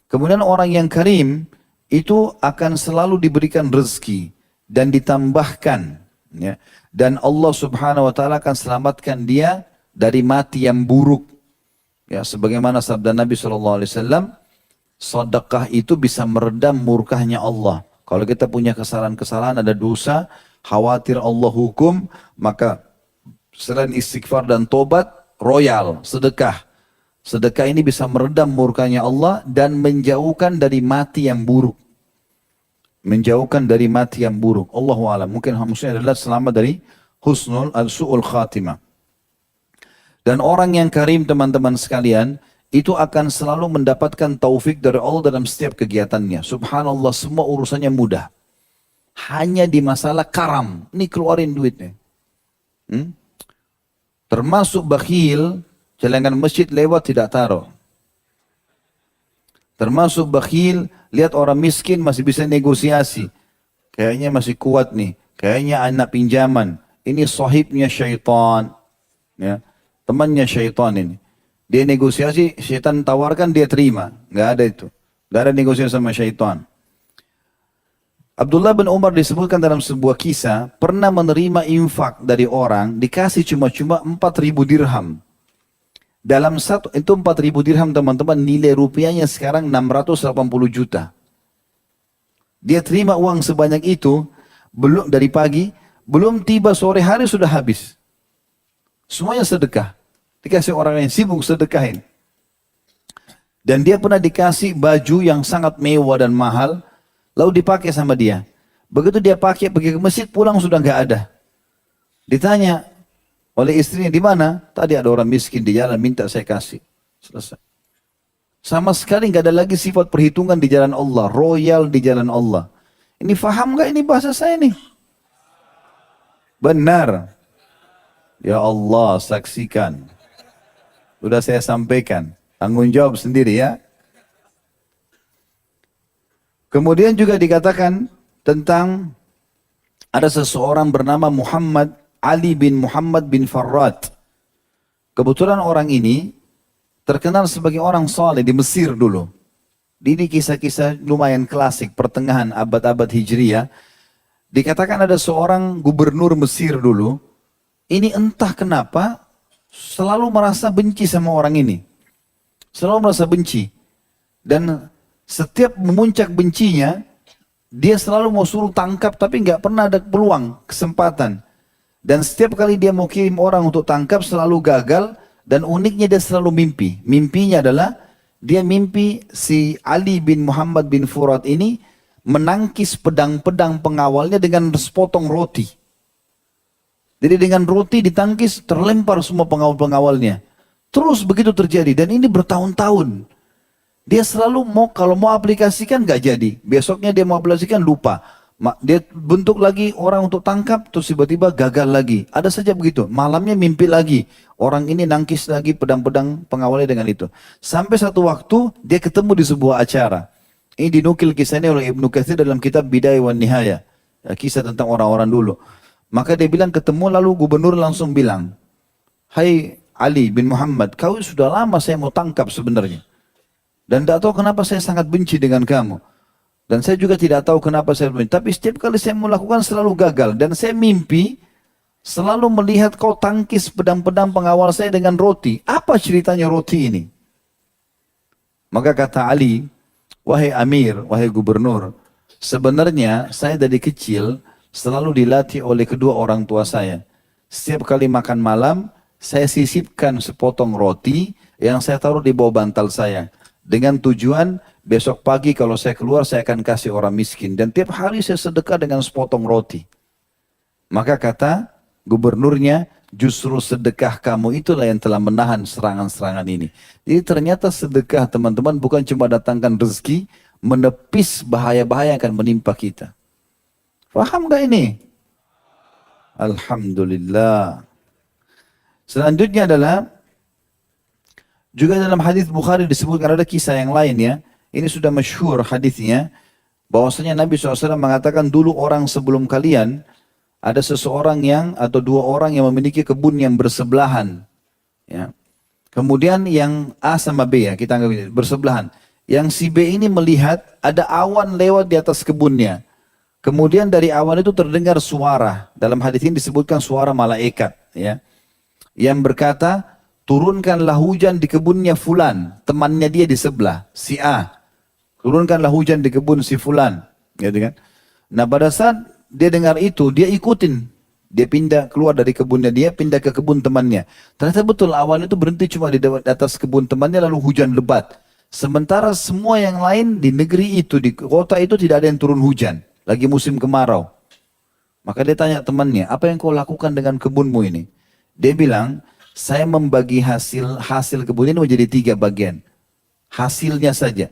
Kemudian orang yang karim, itu akan selalu diberikan rezeki dan ditambahkan, ya. Dan Allah Subhanahu wa taala akan selamatkan dia dari mati yang buruk. Ya, sebagaimana sabda Nabi sallallahu alaihi wasallam, sedekah itu bisa meredam murkahnya Allah. Kalau kita punya kesalahan-kesalahan, ada dosa, khawatir Allah hukum, maka selain istighfar dan tobat, royal, sedekah. Sedekah ini bisa meredam murkanya Allah dan menjauhkan dari mati yang buruk. Menjauhkan dari mati yang buruk. Allahu a'lam. Mungkin maksudnya adalah selamat dari husnul al-su'ul khatimah. Dan orang yang karim teman-teman sekalian, itu akan selalu mendapatkan taufik dari Allah dalam setiap kegiatannya. Subhanallah, semua urusannya mudah. Hanya di masalah karam. Ini keluarin duitnya. Termasuk bakhil, celengan masjid lewat tidak taruh. Termasuk bakhil, lihat orang miskin masih bisa negosiasi. Kayaknya masih kuat nih. Kayaknya anak pinjaman. Ini sahibnya syaitan. Ya. Temannya syaitan ini. Dia negosiasi, syaitan tawarkan, dia terima. Nggak ada itu. Nggak ada negosiasi sama syaitan. Abdullah bin Umar disebutkan dalam sebuah kisah, pernah menerima infak dari orang, dikasih cuma-cuma 4.000 dirham. Dalam satu, itu 4.000 dirham teman-teman, nilai rupiahnya sekarang 680 juta. Dia terima uang sebanyak itu, belum dari pagi, belum tiba sore hari sudah habis. Semuanya sedekah. Dikasih orang yang sibuk sedekahin. Dan dia pernah dikasih baju yang sangat mewah dan mahal, lalu dipakai sama dia. Begitu dia pakai, pergi ke masjid, pulang sudah nggak ada. Ditanya oleh istrinya, di mana? Tadi ada orang miskin di jalan, minta saya kasih. Selesai. Sama sekali nggak ada lagi sifat perhitungan di jalan Allah, royal di jalan Allah. Ini faham nggak ini bahasa saya nih? Benar. Ya Allah, saksikan. Sudah saya sampaikan. Tanggung jawab sendiri ya. Kemudian juga dikatakan tentang ada seseorang bernama Muhammad Ali bin Muhammad bin Farrad. Kebetulan orang ini terkenal sebagai orang saleh di Mesir dulu. Ini kisah-kisah lumayan klasik pertengahan abad-abad Hijriyah. Dikatakan ada seorang gubernur Mesir dulu. Ini entah kenapa selalu merasa benci sama orang ini. Selalu merasa benci. Dan setiap memuncak bencinya, dia selalu mau suruh tangkap tapi nggak pernah ada peluang, kesempatan. Dan setiap kali dia mau kirim orang untuk tangkap selalu gagal. Dan uniknya dia selalu mimpi. Mimpinya adalah dia mimpi si Ali bin Muhammad bin Furat ini menangkis pedang-pedang pengawalnya dengan sepotong roti. Jadi dengan roti ditangkis terlempar semua pengawal-pengawalnya. Terus begitu terjadi dan ini bertahun-tahun. Dia selalu kalau mau aplikasikan nggak jadi. Besoknya dia mau aplikasikan lupa. Dia bentuk lagi orang untuk tangkap terus tiba-tiba gagal lagi. Ada saja begitu. Malamnya mimpi lagi. Orang ini nangkis lagi pedang-pedang pengawalnya dengan itu. Sampai satu waktu dia ketemu di sebuah acara. Ini dinukil kisahnya oleh Ibnu Katsir dalam kitab Bidayah wan Nihayah. Kisah tentang orang-orang dulu. Maka dia bilang ketemu lalu gubernur langsung bilang, "Hai Ali bin Muhammad, kau sudah lama saya mau tangkap sebenarnya. Dan tidak tahu kenapa saya sangat benci dengan kamu. Dan saya juga tidak tahu kenapa saya benci. Tapi setiap kali saya melakukan selalu gagal. Dan saya mimpi selalu melihat kau tangkis pedang-pedang pengawal saya dengan roti. Apa ceritanya roti ini?" Maka kata Ali, "Wahai Amir, wahai gubernur, sebenarnya saya dari kecil selalu dilatih oleh kedua orang tua saya. Setiap kali makan malam, saya sisipkan sepotong roti yang saya taruh di bawah bantal saya. Dengan tujuan besok pagi kalau saya keluar saya akan kasih orang miskin. Dan tiap hari saya sedekah dengan sepotong roti." Maka kata gubernurnya, "Justru sedekah kamu itulah yang telah menahan serangan-serangan ini." Jadi ternyata sedekah teman-teman bukan cuma datangkan rezeki, menepis bahaya-bahaya yang akan menimpa kita. Faham gak ini? Alhamdulillah. Selanjutnya adalah juga dalam hadis Bukhari disebutkan ada kisah yang lain ya. Ini sudah masyhur hadisnya. Bahwasanya Nabi SAW mengatakan dulu orang sebelum kalian ada seseorang yang atau dua orang yang memiliki kebun yang bersebelahan. Ya. Kemudian yang A sama B ya kita anggap ini bersebelahan. Yang si B ini melihat ada awan lewat di atas kebunnya. Kemudian dari awan itu terdengar suara. Dalam hadis ini disebutkan suara malaikat. Ya. Yang berkata, turunkanlah hujan di kebunnya fulan, temannya dia di sebelah, si A. Turunkanlah hujan di kebun si fulan, gitu kan? Nah pada saat dia dengar itu, dia ikutin, dia pindah keluar dari kebunnya dia, pindah ke kebun temannya. Ternyata betul awan itu berhenti cuma di atas kebun temannya, lalu hujan lebat. Sementara semua yang lain di negeri itu, di kota itu tidak ada yang turun hujan, lagi musim kemarau. Maka dia tanya temannya, apa yang kau lakukan dengan kebunmu ini? Dia bilang, saya membagi hasil kebun ini menjadi 3 bagian. Hasilnya saja.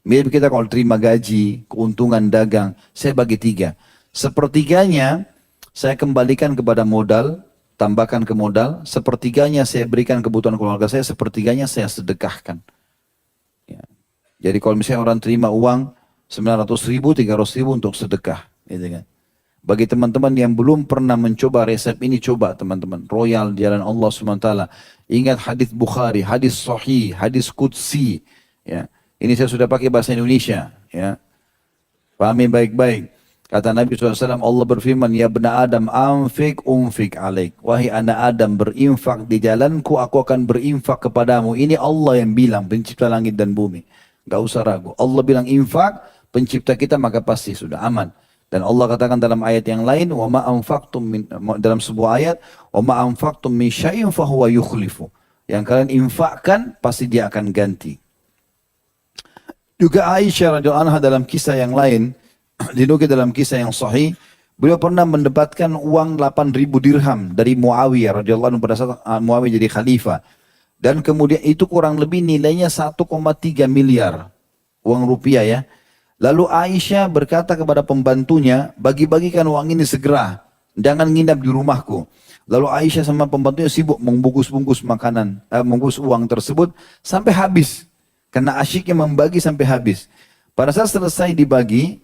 Mirip kita kalau terima gaji, keuntungan dagang, saya bagi 3. Sepertiganya saya kembalikan kepada modal, tambahkan ke modal. Sepertiganya saya berikan kebutuhan keluarga saya, sepertiganya saya sedekahkan. Ya. Jadi kalau misalnya orang terima uang 900.000, 300.000 untuk sedekah. Gitu kan. Bagi teman-teman yang belum pernah mencoba resep ini, coba teman-teman. Royal di jalan Allah SWT. Ingat hadis Bukhari, hadis Sahih, hadis Qudsi. Ya. Ini saya sudah pakai bahasa Indonesia. Ya. Pahami baik-baik. Kata Nabi SAW, Allah berfirman, Ya bena Adam, anfik alaik. Wahai anak Adam, berinfak di jalanku, aku akan berinfak kepadamu. Ini Allah yang bilang, pencipta langit dan bumi. Gak usah ragu. Allah bilang infak, pencipta kita, maka pasti sudah aman. Dan Allah katakan dalam ayat yang lain, dalam sebuah ayat, wa ma anfaqtum min syai'in fahuwa yukhlifu. Yang kalian infakkan pasti dia akan ganti. Juga Aisyah radhiyallahu anha dalam kisah yang lain, dinukil dalam kisah yang sahih, beliau pernah mendapatkan uang 8.000 dirham dari Muawiyah radhiyallahu anhu pada saat Muawiyah jadi khalifah. Dan kemudian itu kurang lebih nilainya 1,3 miliar uang rupiah ya. Lalu Aisyah berkata kepada pembantunya, bagi-bagikan uang ini segera, jangan nginap di rumahku. Lalu Aisyah sama pembantunya sibuk membungkus-bungkus makanan, membungkus uang tersebut sampai habis. Karena asyiknya membagi sampai habis. Pada saat selesai dibagi,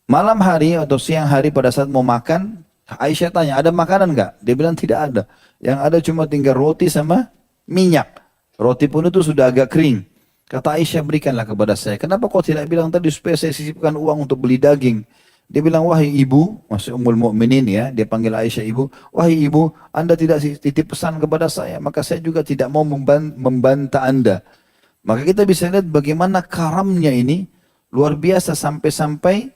malam hari atau siang hari pada saat mau makan, Aisyah tanya, ada makanan nggak? Dia bilang tidak ada. Yang ada cuma tinggal roti sama minyak. Roti pun itu sudah agak kering. Kata Aisyah, berikanlah kepada saya. Kenapa kau tidak bilang tadi supaya saya sisipkan uang untuk beli daging? Dia bilang, wahai ibu, maksud Ummul Mukminin ya, dia panggil Aisyah ibu. Wahai ibu, anda tidak titip pesan kepada saya, maka saya juga tidak mau membantah anda. Maka kita bisa lihat bagaimana karamnya ini luar biasa sampai-sampai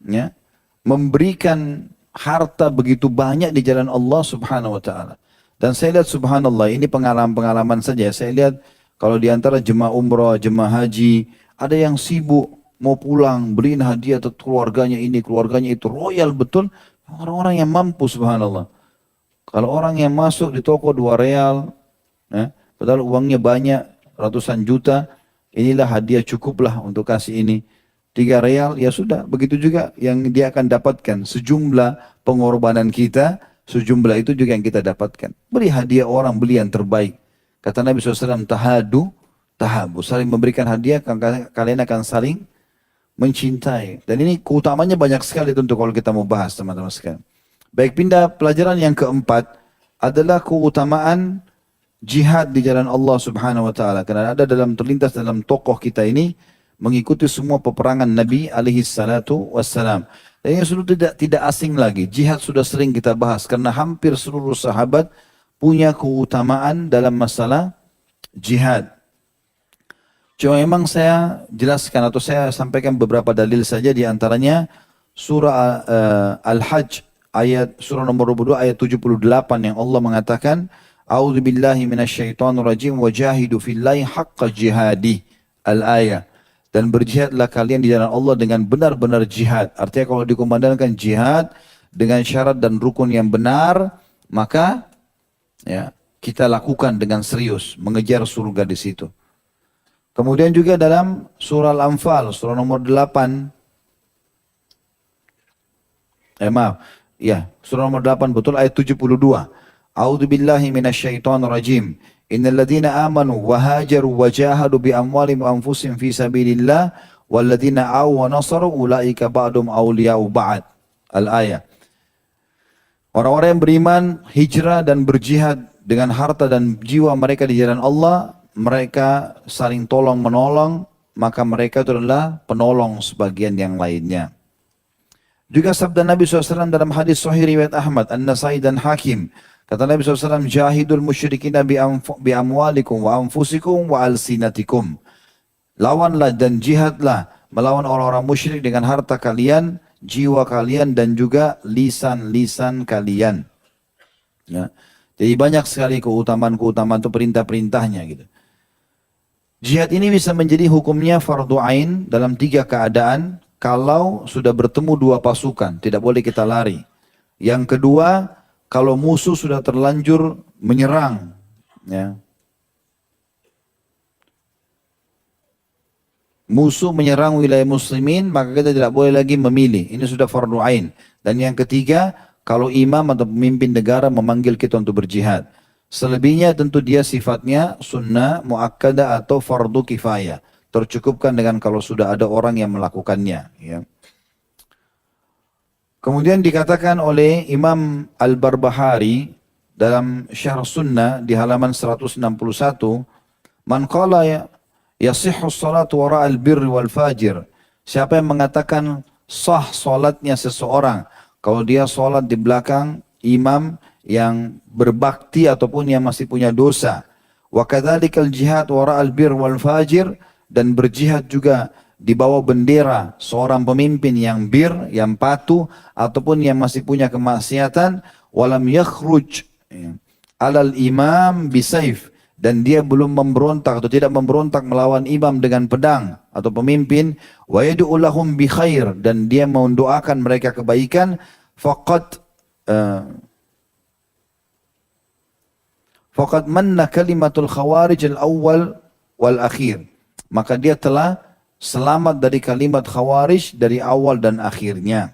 ya, memberikan harta begitu banyak di jalan Allah Subhanahu wa taala. Dan saya lihat subhanallah, ini pengalaman-pengalaman saja. Saya lihat kalau di antara jemaah umrah, jemaah haji, ada yang sibuk mau pulang, beliin hadiah atau keluarganya ini, keluarganya itu, royal betul. Orang-orang yang mampu subhanallah. Kalau orang yang masuk di toko 2 real, ya, padahal uangnya banyak, ratusan juta, inilah hadiah cukuplah untuk kasih ini. 3 real, ya sudah, begitu juga yang dia akan dapatkan. Sejumlah pengorbanan kita, sejumlah itu juga yang kita dapatkan. Beri hadiah orang, beli yang terbaik. Kata Nabi SAW, tahabu. Saling memberikan hadiah, kalian akan saling mencintai. Dan ini keutamanya banyak sekali tentu kalau kita mau bahas teman-teman sekalian. Baik, pindah pelajaran yang keempat adalah keutamaan jihad di jalan Allah Subhanahu wa taala. Karena ada terlintas dalam tokoh kita ini mengikuti semua peperangan Nabi alaihi salatu wassalam. Dan ini sudah tidak asing lagi. Jihad sudah sering kita bahas karena hampir seluruh sahabat punya keutamaan dalam masalah jihad. Cuma memang saya jelaskan atau saya sampaikan beberapa dalil saja, di antaranya surah Al-Hajj surah nomor 22 ayat 78 yang Allah mengatakan, A'udzu billahi minasyaitonir rajim wajahidu fillahi haqqa jihadi. Al-ayah. Dan berjihadlah kalian di jalan Allah dengan benar-benar jihad. Artinya kalau dikumandangkan jihad dengan syarat dan rukun yang benar, maka ya, kita lakukan dengan serius, mengejar surga di situ. Kemudian juga dalam surah Al-Anfal, surah nomor 8, surah nomor 8 betul ayat 72. A'udzu billahi minasyaitonir rajim. Innal ladzina amanu wa hajaru wa jahadu bi amwalihim wa anfusihim fi sabilillah wal ladzina aw wa nasaru ulaika ba'dum awliya'u ba'd. Al-ayah. Orang-orang yang beriman, hijrah dan berjihad dengan harta dan jiwa mereka di jalan Allah, mereka saling tolong menolong, maka mereka itu adalah penolong sebagian yang lainnya. Juga sabda Nabi SAW dalam hadis Sahih riwayat Ahmad, An-Nasai dan Hakim. Kata Nabi SAW, Jahidul musyrikina bi amwalikum wa anfusikum wa alsinatikum. Lawanlah dan jihadlah melawan orang-orang musyrik dengan harta kalian, jiwa kalian dan juga lisan-lisan kalian. Ya. Jadi banyak sekali keutamaan-keutamaan itu perintah-perintahnya gitu. Jihad ini bisa menjadi hukumnya fardu ain dalam 3 keadaan. Kalau sudah bertemu 2 pasukan, tidak boleh kita lari. Yang kedua, kalau musuh sudah terlanjur menyerang, ya. Musuh menyerang wilayah muslimin, maka kita tidak boleh lagi memilih. Ini sudah fardu ain. Dan yang ketiga, kalau imam atau pemimpin negara memanggil kita untuk berjihad. Selebihnya tentu dia sifatnya sunnah, muakkadah atau fardu kifayah. Tercukupkan dengan kalau sudah ada orang yang melakukannya. Ya. Kemudian dikatakan oleh Imam Al-Barbahari dalam Syarh Sunnah di halaman 161, Man qala yasihhu salatu wara al-birri wal fajir. Siapa yang mengatakan sah salatnya seseorang kalau dia salat di belakang imam yang berbakti ataupun yang masih punya dosa. Wa kadzalikal jihad wara al-birri wal fajir, dan berjihad juga di bawah bendera seorang pemimpin yang bir, yang patuh, ataupun yang masih punya kemaksiatan, walam yakhruj alal imam bisaif, dan dia belum memberontak atau tidak memberontak melawan imam dengan pedang atau pemimpin, wa yad'u lahum bi khair, dan dia mendoakan mereka kebaikan, faqad manna kalimatul khawarij al-awwal wal akhir. Maka dia telah selamat dari kalimat khawarij dari awal dan akhirnya.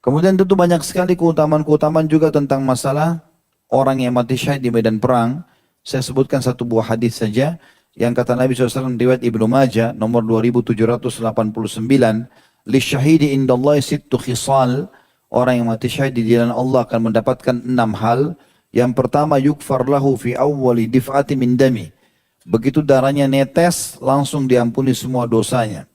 Kemudian tentu banyak sekali keutamaan-keutamaan juga tentang masalah orang yang mati syahid di medan perang. Saya sebutkan satu buah hadis saja yang kata Nabi SAW riwayat Ibnu Majah nomor 2789, Lisyahidi indallahi sittu khisal. Orang yang mati syahid di jalan Allah akan mendapatkan 6 hal. Yang pertama, yukfar lahu fi awwali dif'ati min dami. Begitu darahnya netes, langsung diampuni semua dosanya.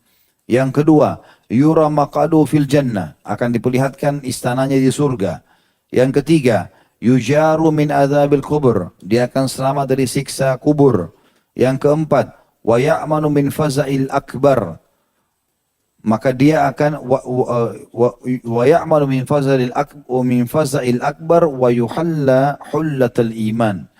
Yang kedua, yura maqadu fil jannah, akan diperlihatkan istananya di surga. Yang ketiga, yujaru min adzabil kubur, dia akan selamat dari siksa kubur. Yang keempat, wa ya'manu min faza'il akbar, maka dia akan wa ya'manu min faza'il akbar wa yuhalla hullatal iman.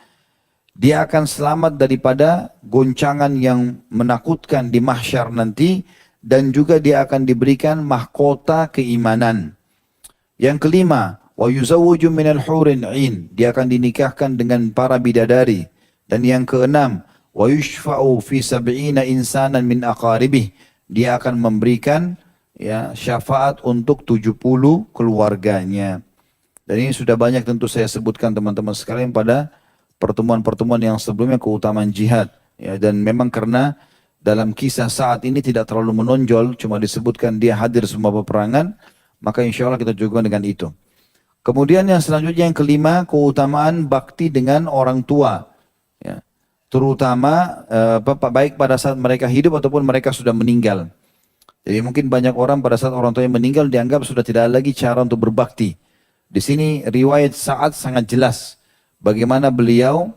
Dia akan selamat daripada goncangan yang menakutkan di mahsyar nanti, dan juga dia akan diberikan mahkota keimanan. Yang kelima, wa yuzawwiju minal hurin 'ain, dia akan dinikahkan dengan para bidadari. Dan yang keenam, wa yushfa'u fi 70 insanan min aqaribih, dia akan memberikan syafaat untuk 70 keluarganya. Dan ini sudah banyak tentu saya sebutkan teman-teman sekalian pada pertemuan-pertemuan yang sebelumnya keutamaan jihad. Ya, dan memang karena dalam kisah saat ini tidak terlalu menonjol, cuma disebutkan dia hadir semua peperangan, maka insya Allah kita juga dengan itu. Kemudian yang selanjutnya yang kelima, keutamaan bakti dengan orang tua. Ya, terutama baik pada saat mereka hidup ataupun mereka sudah meninggal. Jadi mungkin banyak orang pada saat orang tuanya meninggal dianggap sudah tidak ada lagi cara untuk berbakti. Di sini riwayat Sa'ad sangat jelas. Bagaimana beliau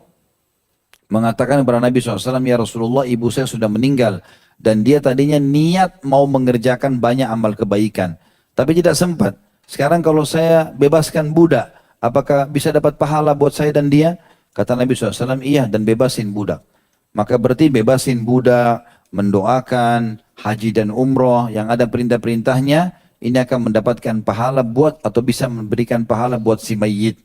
mengatakan kepada Nabi SAW, ya Rasulullah, ibu saya sudah meninggal. Dan dia tadinya niat mau mengerjakan banyak amal kebaikan. Tapi tidak sempat. Sekarang kalau saya bebaskan budak, apakah bisa dapat pahala buat saya dan dia? Kata Nabi SAW, iya, dan bebasin budak. Maka berarti bebasin budak, mendoakan, haji dan umroh, yang ada perintah-perintahnya, ini akan mendapatkan pahala buat, atau bisa memberikan pahala buat si mayit.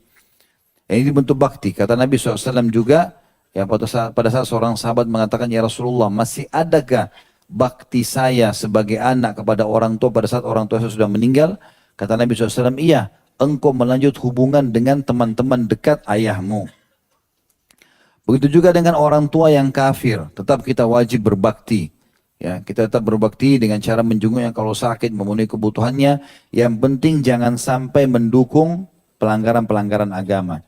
Ini bentuk bakti. Kata Nabi SAW juga, Ya, pada saat seorang sahabat mengatakan, ya Rasulullah, masih adakah bakti saya sebagai anak kepada orang tua pada saat orang tua saya sudah meninggal? Kata Nabi SAW, iya, engkau melanjut hubungan dengan teman-teman dekat ayahmu. Begitu juga dengan orang tua yang kafir, tetap kita wajib berbakti. Ya, kita tetap berbakti dengan cara menjenguknya kalau sakit, memenuhi kebutuhannya. Yang penting jangan sampai mendukung pelanggaran-pelanggaran agama.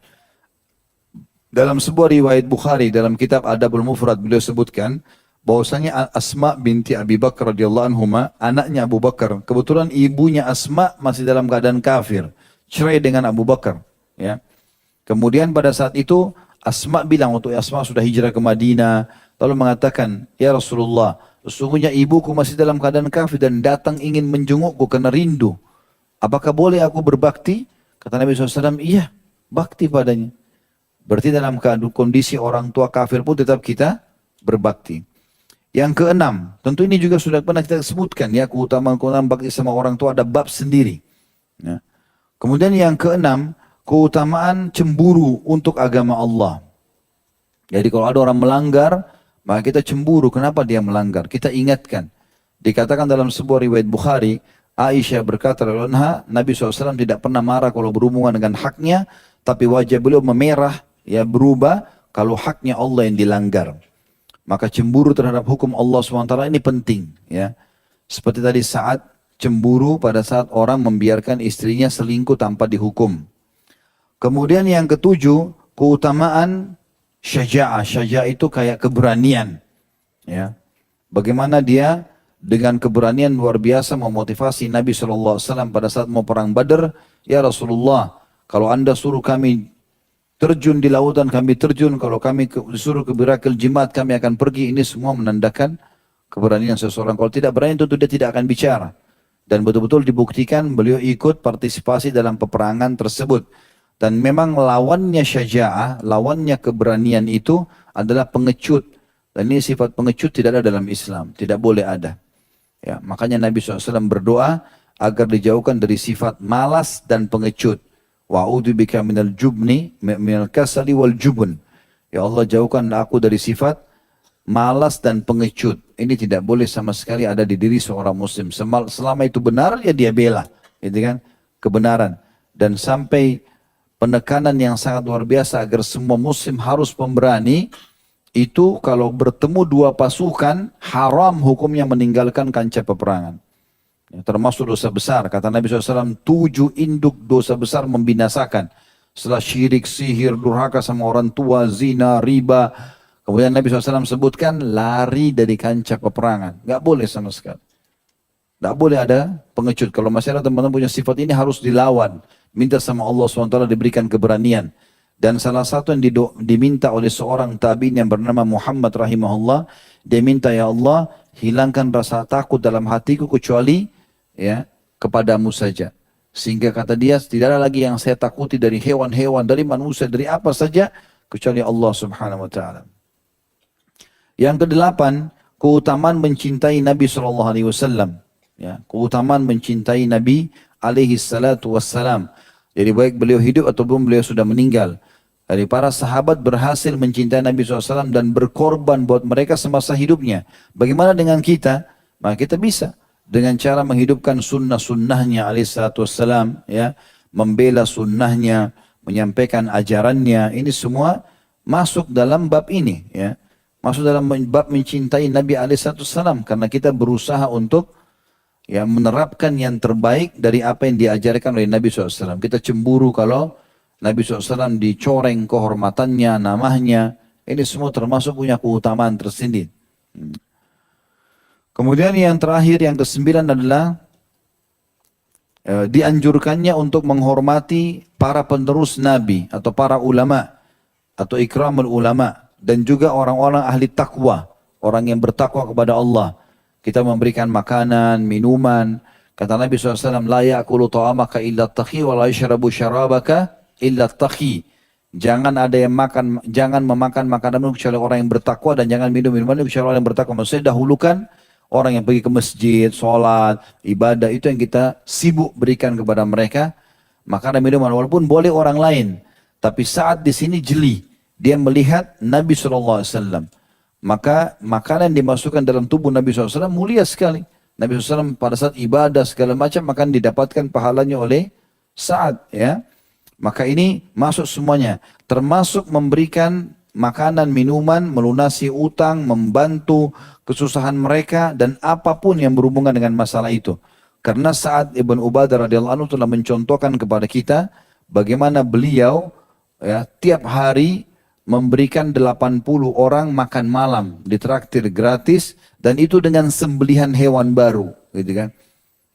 Dalam sebuah riwayat Bukhari dalam kitab Adabul Mufrad beliau sebutkan bahwasanya Asma binti Abi Bakar radhiyallahu anhuma, anaknya Abu Bakar, kebetulan ibunya Asma masih dalam keadaan kafir, cerai dengan Abu Bakar, ya. Kemudian pada saat itu Asma bilang, waktu Asma sudah hijrah ke Madinah, lalu mengatakan, ya Rasulullah, sesungguhnya ibuku masih dalam keadaan kafir dan datang ingin menjengukku karena rindu. Apakah boleh aku berbakti? Kata Nabi SAW, iya, bakti padanya. Berarti dalam kondisi orang tua kafir pun tetap kita berbakti. Yang keenam, tentu ini juga sudah pernah kita sebutkan ya, keutamaan bakti sama orang tua ada bab sendiri. Ya. Kemudian yang keenam, keutamaan cemburu untuk agama Allah. Jadi kalau ada orang melanggar, maka kita cemburu. Kenapa dia melanggar? Kita ingatkan. Dikatakan dalam sebuah riwayat Bukhari, Aisyah berkata, Nabi SAW tidak pernah marah kalau berhubungan dengan haknya, tapi wajah beliau memerah, ya berubah kalau haknya Allah yang dilanggar. Maka cemburu terhadap hukum Allah SWT ini penting. Ya. Seperti tadi saat cemburu pada saat orang membiarkan istrinya selingkuh tanpa dihukum. Kemudian yang ketujuh, keutamaan syaja'ah. Syaja'ah itu kayak keberanian. Ya. Bagaimana dia dengan keberanian luar biasa memotivasi Nabi SAW pada saat mau perang Badar. Ya Rasulullah, kalau anda suruh kami terjun di lautan, kami terjun. Kalau kami disuruh ke Birakil Jimat, kami akan pergi. Ini semua menandakan keberanian seseorang. Kalau tidak berani, tentu dia tidak akan bicara. Dan betul-betul dibuktikan beliau ikut partisipasi dalam peperangan tersebut. Dan memang lawannya syaja'ah, lawannya keberanian itu adalah pengecut. Dan ini sifat pengecut tidak ada dalam Islam. Tidak boleh ada. Ya, makanya Nabi SAW berdoa agar dijauhkan dari sifat malas dan pengecut. Wa'udzubika minal jubni, minal kasali wal jubun. Ya Allah, jauhkan aku dari sifat malas dan pengecut. Ini tidak boleh sama sekali ada di diri seorang muslim. Selama itu benar, ya dia bela. Gitu kan? Kebenaran. Dan sampai penekanan yang sangat luar biasa agar semua muslim harus pemberani. Itu kalau bertemu dua pasukan, haram hukumnya meninggalkan kancah peperangan. Ya, termasuk dosa besar. Kata Nabi SAW, 7 induk dosa besar membinasakan. Setelah syirik, sihir, durhaka sama orang tua, zina, riba. Kemudian Nabi SAW sebutkan, lari dari kancah peperangan. Gak boleh sama sekali. Gak boleh ada pengecut. Kalau masih ada teman-teman punya sifat ini harus dilawan. Minta sama Allah SWT diberikan keberanian. Dan salah satu yang diminta oleh seorang tabi'in yang bernama Muhammad rahimahullah. Dia minta, ya Allah, hilangkan rasa takut dalam hatiku kecuali ya kepadamu saja. Sehingga kata dia, tidak ada lagi yang saya takuti dari hewan-hewan, dari manusia, dari apa saja, kecuali Allah subhanahu wa ta'ala. Yang kedelapan, keutamaan mencintai Nabi SAW. Ya, keutamaan mencintai Nabi alaihi salatu wassalam. Jadi baik beliau hidup ataupun beliau sudah meninggal. Dari para sahabat berhasil mencintai Nabi SAW dan berkorban buat mereka semasa hidupnya. Bagaimana dengan kita? Maka kita bisa dengan cara menghidupkan sunnah-sunnahnya alaihissalatu wassalam, ya, membela sunnahnya, menyampaikan ajarannya. Ini semua masuk dalam bab ini, ya. Masuk dalam bab mencintai Nabi alaihissalatu wassalam, karena kita berusaha untuk ya menerapkan yang terbaik dari apa yang diajarkan oleh Nabi SAW. Kita cemburu kalau Nabi SAW dicoreng kehormatannya, namanya. Ini semua termasuk punya keutamaan tersendiri. Kemudian yang terakhir, yang kesembilan adalah dianjurkannya untuk menghormati para penerus Nabi atau para ulama atau ikramul ulama dan juga orang-orang ahli takwa, orang yang bertakwa kepada Allah. Kita memberikan makanan, minuman. Kata Nabi SAW, la ya'kulu ta'amaka illa taqi wa la yashrabu syarabaka illa taqi. Jangan ada yang makan, jangan memakan makanan kecuali orang yang bertakwa dan jangan minum minuman kecuali orang yang bertakwa. Maksudnya dahulukan orang yang pergi ke masjid, sholat, ibadah, itu yang kita sibuk berikan kepada mereka. Makanan minuman, walaupun boleh orang lain. Tapi saat di sini jeli. Dia melihat Nabi SAW. Maka makanan dimasukkan dalam tubuh Nabi SAW mulia sekali. Nabi SAW pada saat ibadah segala macam akan didapatkan pahalanya oleh Sa'ad. Ya. Maka ini masuk semuanya. Termasuk memberikan makanan, minuman, melunasi utang, membantu kesusahan mereka, dan apapun yang berhubungan dengan masalah itu. Karena Sa'ad ibn Ubadah radhiyallahu anhu telah mencontohkan kepada kita bagaimana beliau ya, tiap hari memberikan 80 orang makan malam, ditraktir gratis, dan itu dengan sembelihan hewan baru, gitu kan.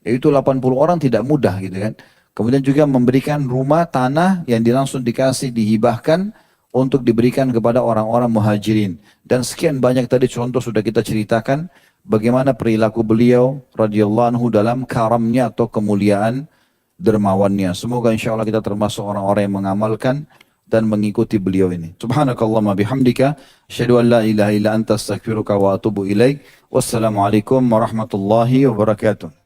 Itu 80 orang tidak mudah, gitu kan. Kemudian juga memberikan rumah, tanah yang langsung dikasih, dihibahkan untuk diberikan kepada orang-orang muhajirin. Dan sekian banyak tadi contoh sudah kita ceritakan bagaimana perilaku beliau radhiyallahu anhu dalam karamnya atau kemuliaan dermawannya. Semoga insya Allah kita termasuk orang-orang yang mengamalkan dan mengikuti beliau ini. Subhanakallahumma bihamdika, asyhadu an la ilaha illa anta astaghfiruka wa atubu ilaik. Wassalamualaikum warahmatullahi wabarakatuh.